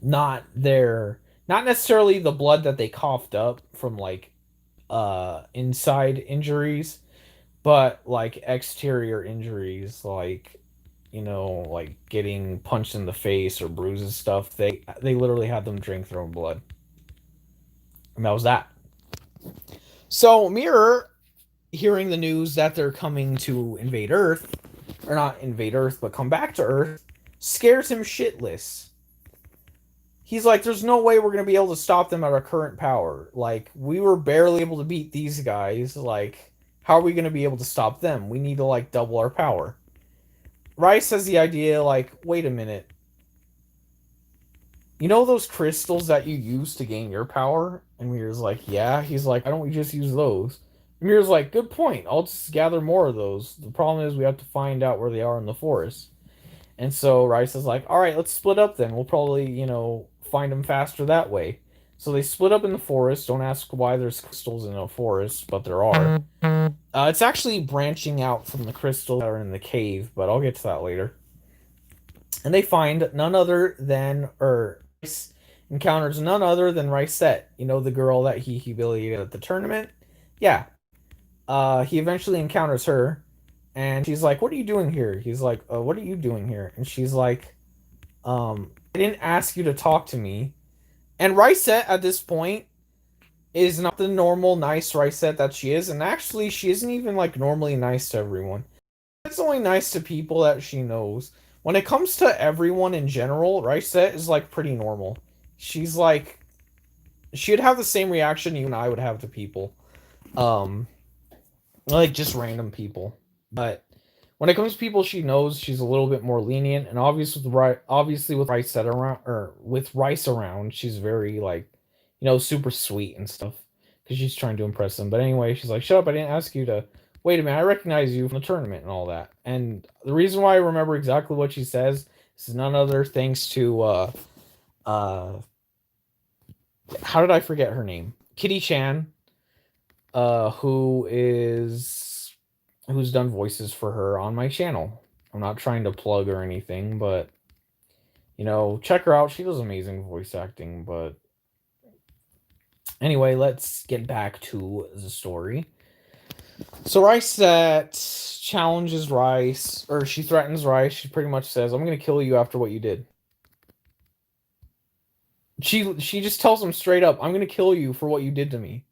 Not necessarily the blood that they coughed up from like inside injuries, but like exterior injuries, like, like getting punched in the face or bruises stuff. They literally had them drink their own blood. And that was that. So Mirror, hearing the news that they're coming to invade Earth, or not invade Earth, but come back to Earth, scares him shitless. He's like, there's no way we're going to be able to stop them at our current power. Like, we were barely able to beat these guys. Like, how are we going to be able to stop them? We need to, like, double our power. Rice has the idea, like, wait a minute. You know those crystals that you use to gain your power? And Mirror's like, yeah. He's like, why don't we just use those? And Mirror's like, good point. I'll just gather more of those. The problem is we have to find out where they are in the forest. And so Rice is like, all right, let's split up then. We'll probably, find them faster that way. So they split up in the forest. Don't ask why there's crystals in a forest, but there are. It's actually branching out from the crystals that are in the cave, but I'll get to that later. And they find none other than, or Rice encounters none other than Ricette, the girl that he humiliated at the tournament. Yeah. He eventually encounters her, and she's like, what are you doing here? He's like, what are you doing here? And she's like, I didn't ask you to talk to me. And Ricette at this point is not the normal nice Ricette that she is, and actually she isn't even like normally nice to everyone. It's only nice to people that she knows. When it comes to everyone in general, Ricette is like pretty normal. She's like, she'd have the same reaction you and I would have to people. Like just random people. But when it comes to people she knows, she's a little bit more lenient, and obviously with Rice around, or with Rice around, she's very like, super sweet and stuff because she's trying to impress him. But anyway, she's like, "Shut up! I didn't ask you to wait a minute, I recognize you from the tournament and all that. And the reason why I remember exactly what she says is none other thanks to uh how did I forget her name? Kitty Chan, who's done voices for her on my channel. I'm not trying to plug or anything, but check her out. She does amazing voice acting. But anyway, let's get back to the story. So Rice challenges Rice, or she threatens Rice. She pretty much says, "I'm gonna kill you after what you did." She just tells him straight up, "I'm gonna kill you for what you did to me."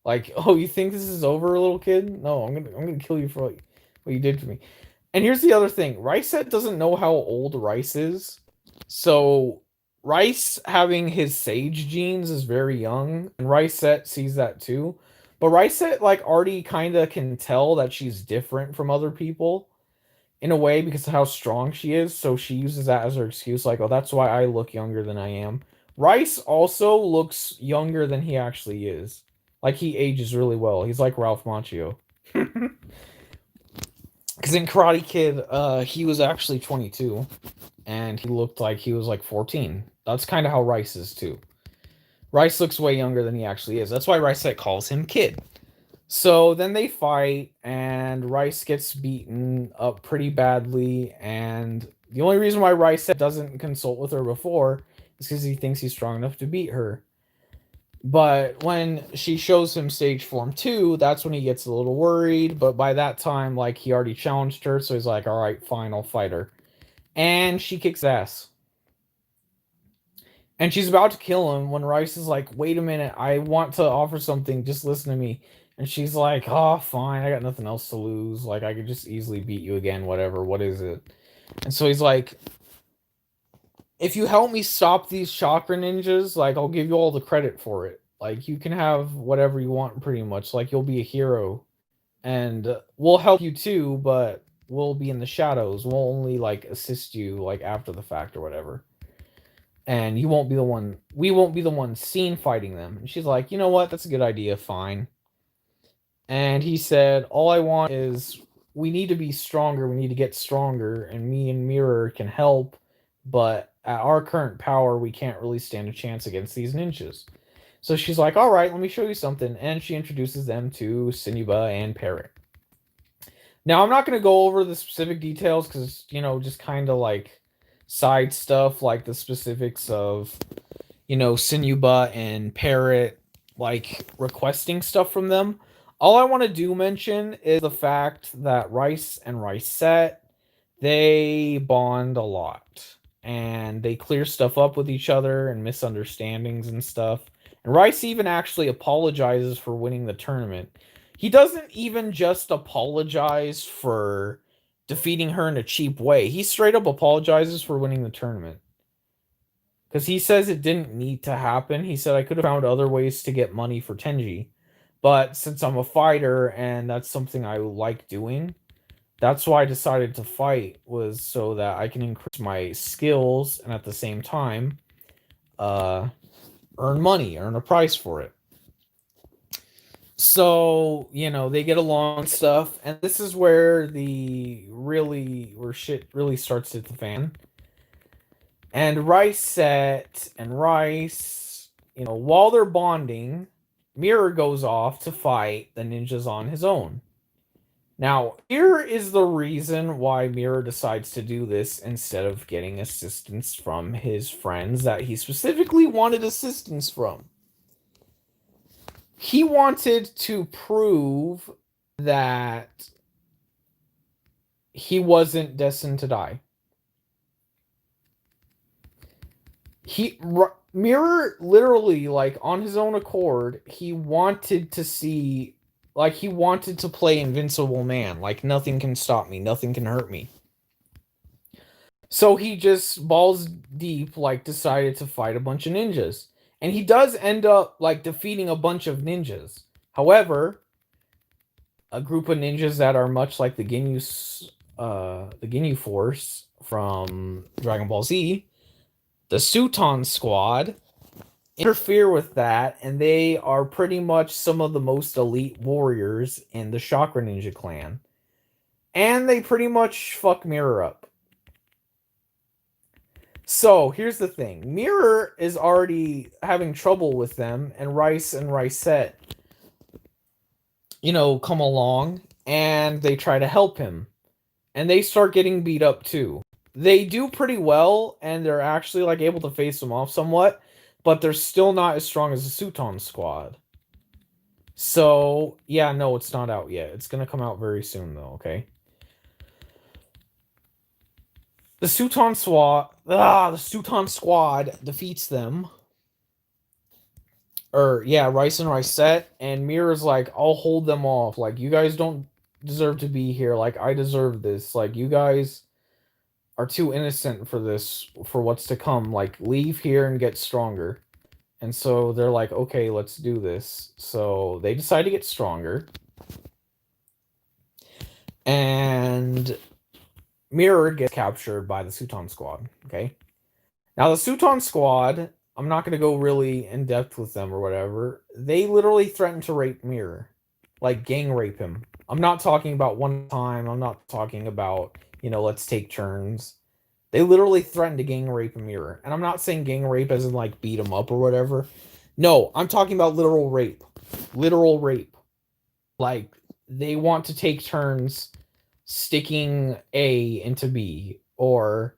Like, oh, you think this is over, little kid? No, I'm gonna kill you for what you did to me. And here's the other thing: Rice doesn't know how old Rice is, so Rice having his sage genes is very young, and Rice sees that too. But Rice like already kind of can tell that she's different from other people in a way because of how strong she is. So she uses that as her excuse, like, "Oh, that's why I look younger than I am." Rice also looks younger than he actually is. Like, he ages really well. He's like Ralph Macchio. Because in Karate Kid, he was actually 22, and he looked like he was like 14. That's kind of how Rice is too. Rice looks way younger than he actually is. That's why Rice calls him Kid. So then they fight, and Rice gets beaten up pretty badly. And the only reason why Rice doesn't consult with her before is because he thinks he's strong enough to beat her. But when she shows him stage form 2, that's when he gets a little worried. But by that time, like, he already challenged her, so he's like, all right, fine, I'll fight her. And she kicks ass. And she's about to kill him when Rice is like, wait a minute, I want to offer something, just listen to me. And she's like, oh, fine, I got nothing else to lose. Like, I could just easily beat you again, whatever, what is it? And so he's like, if you help me stop these chakra ninjas, like, I'll give you all the credit for it. Like, you can have whatever you want, pretty much. Like, you'll be a hero. And we'll help you too, but we'll be in the shadows. We'll only, like, assist you, like, after the fact or whatever. And you won't be the one, we won't be the one seen fighting them. And she's like, you know what? That's a good idea. Fine. And he said, all I want is, we need to be stronger. We need to get stronger. And me and Mirror can help. But at our current power, we can't really stand a chance against these ninjas. So she's like, all right, let me show you something. And she introduces them to Sinuba and Parrot. Now, I'm not going to go over the specific details because, just kind of like side stuff, like the specifics of, Sinuba and Parrot, like, requesting stuff from them. All I want to mention is the fact that Rice and Ricette, they bond a lot. And they clear stuff up with each other and misunderstandings and stuff. And Rice even actually apologizes for winning the tournament. He doesn't even just apologize for defeating her in a cheap way. He straight up apologizes for winning the tournament. Because he says it didn't need to happen. He said, I could have found other ways to get money for Tenji. But since I'm a fighter and that's something I like doing, that's why I decided to fight, was so that I can increase my skills and at the same time earn money, earn a price for it. So, they get along and stuff, and this is where shit really starts to hit the fan. And Rice and Rice, while they're bonding, Mirror goes off to fight the ninjas on his own. Now, here is the reason why Mirror decides to do this instead of getting assistance from his friends that he specifically wanted assistance from. He wanted to prove that he wasn't destined to die. Mirror literally, like, on his own accord, he wanted to see, like, he wanted to play Invincible Man. Like, nothing can stop me, nothing can hurt me. So he just balls deep, like, decided to fight a bunch of ninjas. And he does end up, like, defeating a bunch of ninjas. However, a group of ninjas that are much like the Ginyu Force from Dragon Ball Z, the Suton Squad, interfere with that, and they are pretty much some of the most elite warriors in the Chakra Ninja clan. And they pretty much fuck Mirror up. So here's the thing. Mirror is already having trouble with them, and Rice and Ricette, come along and they try to help him. And they start getting beat up too. They do pretty well, and they're actually like able to face them off somewhat, but they're still not as strong as the Suton squad. So yeah, no, it's not out yet. It's gonna come out very soon though, okay? The Suton squad defeats them. Rice and Ricette, and Mirror's like, I'll hold them off. Like, you guys don't deserve to be here. Like, I deserve this. Like, you guys are too innocent for this, for what's to come. Like, leave here and get stronger. And so they're like, okay, let's do this. So they decide to get stronger. And Mirror gets captured by the Suton squad. Okay. Now, the Suton squad, I'm not going to go really in depth with them or whatever. They literally threaten to rape Mirror. Like, gang rape him. I'm not talking about one time. I'm not talking about, let's take turns. They literally threatened to gang rape Mirror. And I'm not saying gang rape as in, like, beat him up or whatever. No, I'm talking about literal rape. Literal rape. Like, they want to take turns sticking A into B. Or,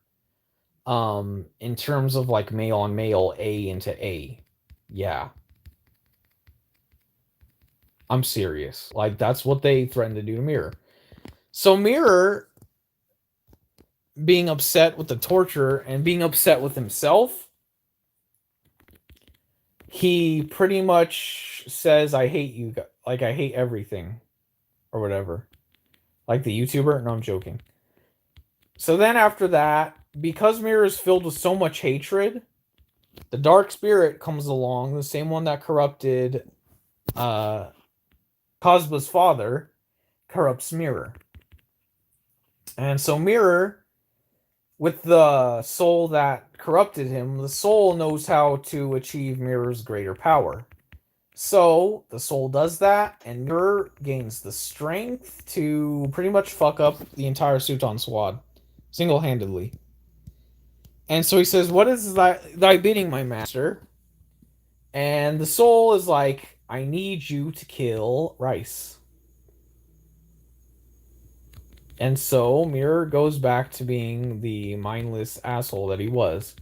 in terms of, like, male on male, A into A. Yeah. I'm serious. Like, that's what they threatened to do to Mirror. So Mirror, being upset with the torture and being upset with himself, he pretty much says, I hate you. Like, I hate everything. Or whatever. Like the YouTuber? No, I'm joking. So then after that, because Mirror is filled with so much hatred, the Dark Spirit comes along, the same one that corrupted Cosba's father, corrupts Mirror. And so Mirror, with the soul that corrupted him, the soul knows how to achieve Mirror's greater power. So the soul does that, and Mirror gains the strength to pretty much fuck up the entire Suton squad single-handedly. And so he says, what is thy bidding, my master? And the soul is like, I need you to kill Rice. And so Mirror goes back to being the mindless asshole that he was.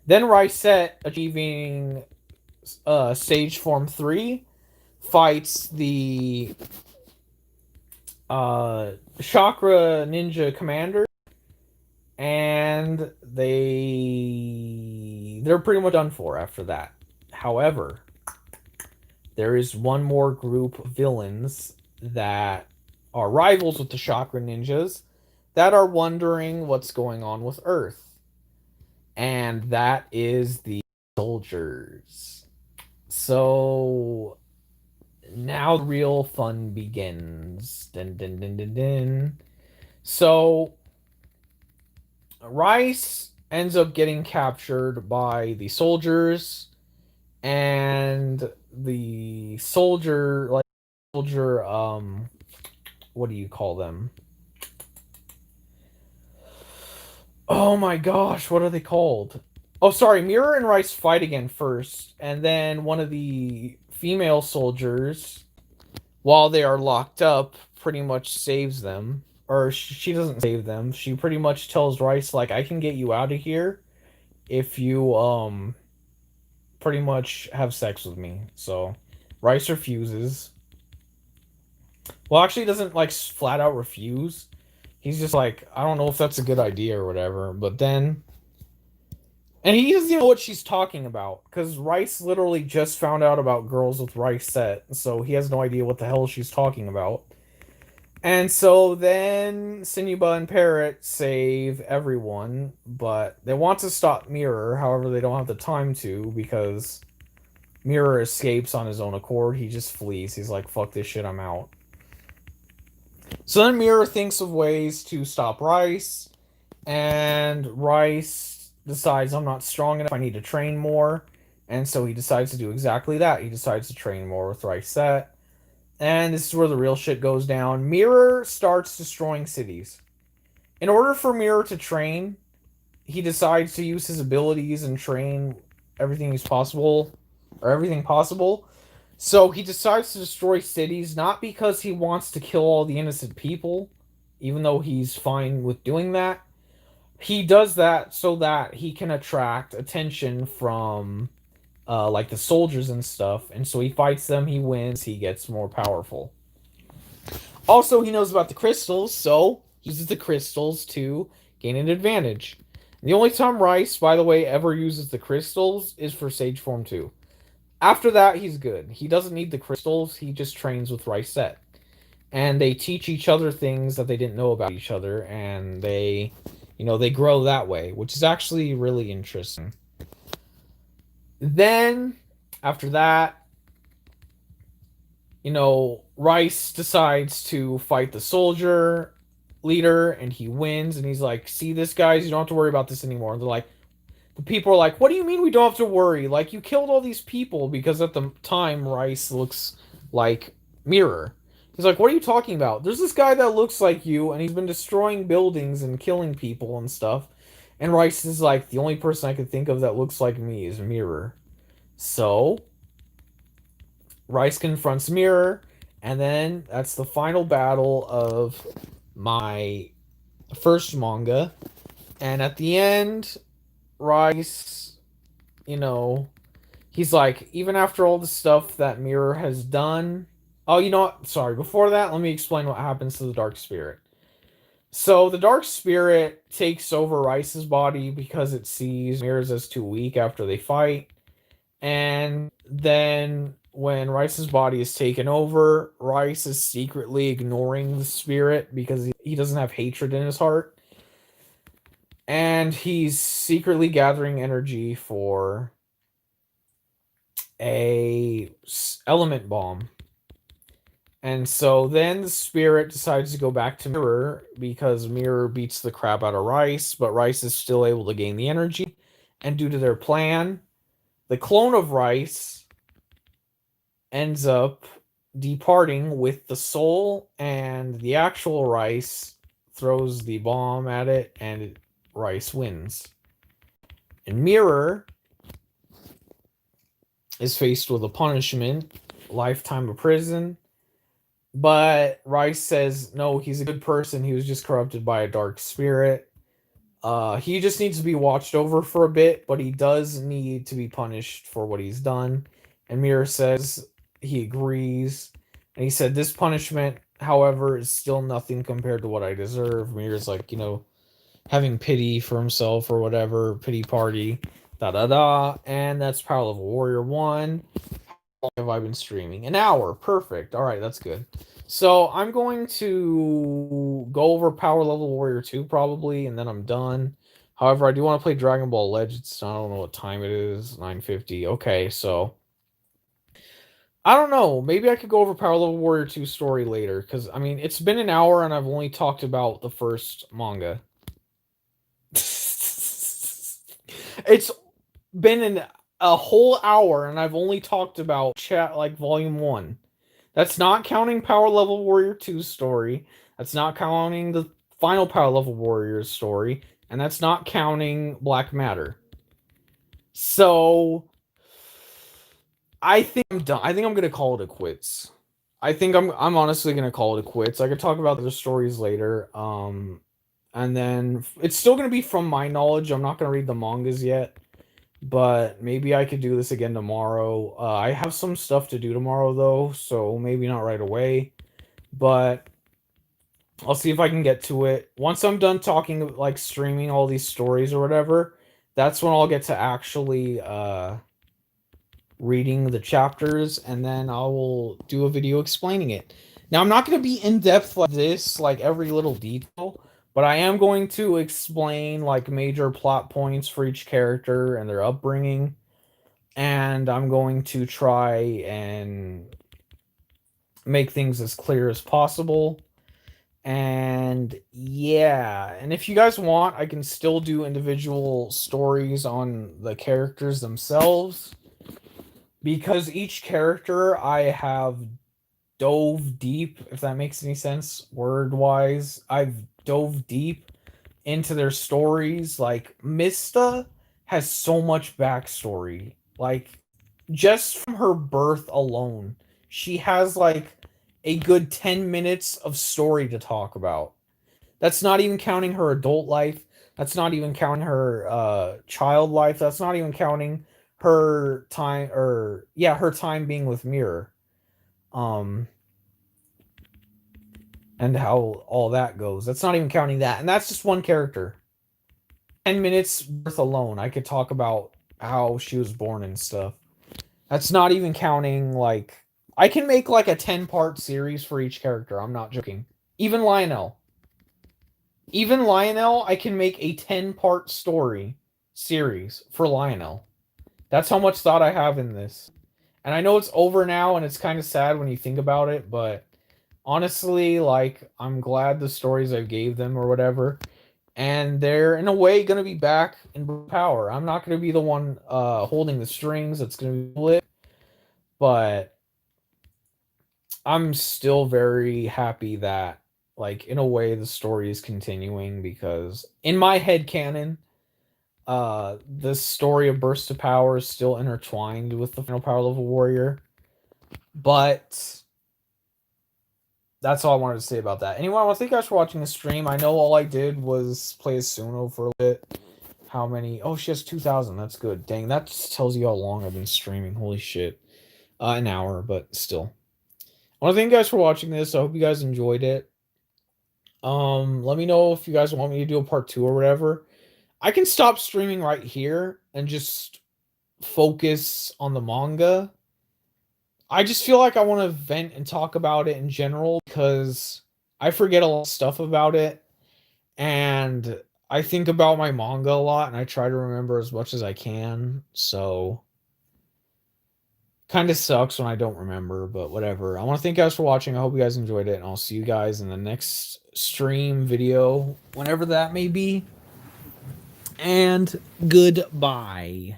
Then Ricette, achieving Sage Form 3, fights the Chakra Ninja Commander, and they're pretty much done for after that. However, there is one more group of villains that are rivals with the Chakra Ninjas that are wondering what's going on with Earth. And that is the soldiers. So now the real fun begins. Dun, dun, dun, dun, dun. So Rice ends up getting captured by the soldiers, and the soldier, what do you call them? Oh my gosh, what are they called? Oh, sorry, Mirror and Rice fight again first, and then one of the female soldiers, while they are locked up, pretty much saves them. Or she doesn't save them. She pretty much tells Rice, like, I can get you out of here if you, pretty much have sex with me. So, Rice refuses. Well, actually, he doesn't, like, flat out refuse. He's just like, I don't know if that's a good idea or whatever. But then... And he doesn't even know what she's talking about. Because Rice literally just found out about girls with Ricette. So he has no idea what the hell she's talking about. And so then Sinuba and Parrot save everyone. But they want to stop Mirror. However, they don't have the time to. Because Mirror escapes on his own accord. He just flees. He's like, fuck this shit, I'm out. So then Mirror thinks of ways to stop Rice, and Rice decides, I'm not strong enough, I need to train more, And so he decides to do exactly that. He decides to train more with Rysette. And this is where the real shit goes down. Mirror starts destroying cities. In order for Mirror to train, he decides to use his abilities and train everything he's possible, or everything possible. So he decides to destroy cities, not because he wants to kill all the innocent people, even though he's fine with doing that. He does that so that he can attract attention from like the soldiers and stuff, and so he fights them, he wins, he gets more powerful. Also, he knows about the crystals, so he uses the crystals to gain an advantage. The only time Rice, by the way, ever uses the crystals is for Sage Form 2. After that, he's good. He doesn't need the crystals, he just trains with Rysette. And they teach each other things that they didn't know about each other, and they grow that way, which is actually really interesting. Then, after that, Rice decides to fight the soldier leader and he wins and he's like, see this, guys, you don't have to worry about this anymore. And they're like, the people are like, what do you mean we don't have to worry? Like, you killed all these people, because at the time Rice looks like Mirror. He's like, what are you talking about? There's this guy that looks like you and he's been destroying buildings and killing people and stuff. And Rice is like, the only person I could think of that looks like me is Mirror. So Rice confronts Mirror, and then that's the final battle of my first manga. And at the end, Rice, you know, he's like, even after all the stuff that Mirror has done. Oh, you know what? Sorry. Before that, let me explain what happens to the Dark Spirit. So the Dark Spirit takes over Rice's body because it sees Mirror's as too weak after they fight. And then when Rice's body is taken over, Rice is secretly ignoring the spirit because he doesn't have hatred in his heart. And he's secretly gathering energy for a element bomb. And so then the spirit decides to go back to Mirror because Mirror beats the crap out of Rice, but Rice is still able to gain the energy. And due to their plan, the clone of Rice ends up departing with the soul, and the actual Rice throws the bomb at it, and Rice wins. And Mirror is faced with a punishment, lifetime of prison. But Rice says, no, he's a good person. He was just corrupted by a dark spirit. He just needs to be watched over for a bit, but he does need to be punished for what he's done. And Mirror says he agrees. And he said, this punishment, however, is still nothing compared to what I deserve. Mirror's like, having pity for himself or whatever, pity party, da da da. And that's Power Level Warrior 1. How long have I been streaming? An hour. Perfect. All right, that's good. So I'm going to go over Power Level Warrior 2 probably, and then I'm done. However, I do want to play Dragon Ball Legends. I don't know what time it is. 9:50. Okay, so I don't know. Maybe I could go over Power Level Warrior 2 story later, because I mean it's been an hour and I've only talked about the first manga. It's been a whole hour and I've only talked about chat like volume 1. That's not counting Power Level Warrior 2's story. That's not counting the final Power Level Warriors story. And that's not counting Black Matter. So I think I'm done. I think I'm gonna call it a quits. I think I'm honestly gonna call it a quits. I could talk about the stories later. And then it's still gonna be from my knowledge. I'm not gonna read the mangas yet. But maybe I could do this again tomorrow. I have some stuff to do tomorrow, though, so maybe not right away. But I'll see if I can get to it. Once I'm done talking, like, streaming all these stories or whatever, that's when I'll get to actually reading the chapters, and then I will do a video explaining it. Now, I'm not going to be in-depth like this, like, every little detail, but I am going to explain, like, major plot points for each character and their upbringing. And I'm going to try and make things as clear as possible. And yeah, and if you guys want, I can still do individual stories on the characters themselves. because each character I have dove deep, if that makes any sense, word wise. I've dove deep into their stories. Like, Mista has so much backstory. Like, just from her birth alone, she has like a good 10 minutes of story to talk about. That's not even counting her adult life. That's not even counting her child life. That's not even counting her time, or yeah, her time being with Mirror. Um and how all that goes. That's not even counting that. And that's just one character. 10 minutes worth alone, I could talk about how she was born and stuff. That's not even counting, like, I can make like a 10-part series for each character. I'm not joking. Even Lionel. Even Lionel, I can make a 10-part story series for Lionel. That's how much thought I have in this. And I know it's over now and it's kind of sad when you think about it, but honestly, like, I'm glad the stories I gave them or whatever, and they're in a way going to be back in power. I'm not going to be the one holding the strings. It's going to be lit, but I'm still very happy that, like, in a way the story is continuing, because in my head canon, the story of Burst of Power is still intertwined with the final Power Level Warrior. But that's all I wanted to say about that. Anyway, I want to thank you guys for watching the stream. I know all I did was play as Suno for a bit. How many? Oh, she has 2,000. That's good. Dang, that just tells you how long I've been streaming. Holy shit. An hour, but still. I want to thank you guys for watching this. I hope you guys enjoyed it. Let me know if you guys want me to do a part 2 or whatever. I can stop streaming right here and just focus on the manga. I just feel like I want to vent and talk about it in general, because I forget a lot of stuff about it, and I think about my manga a lot, and I try to remember as much as I can. So kind of sucks when I don't remember, but whatever. I want to thank you guys for watching. I hope you guys enjoyed it, and I'll see you guys in the next stream video, whenever that may be. And goodbye.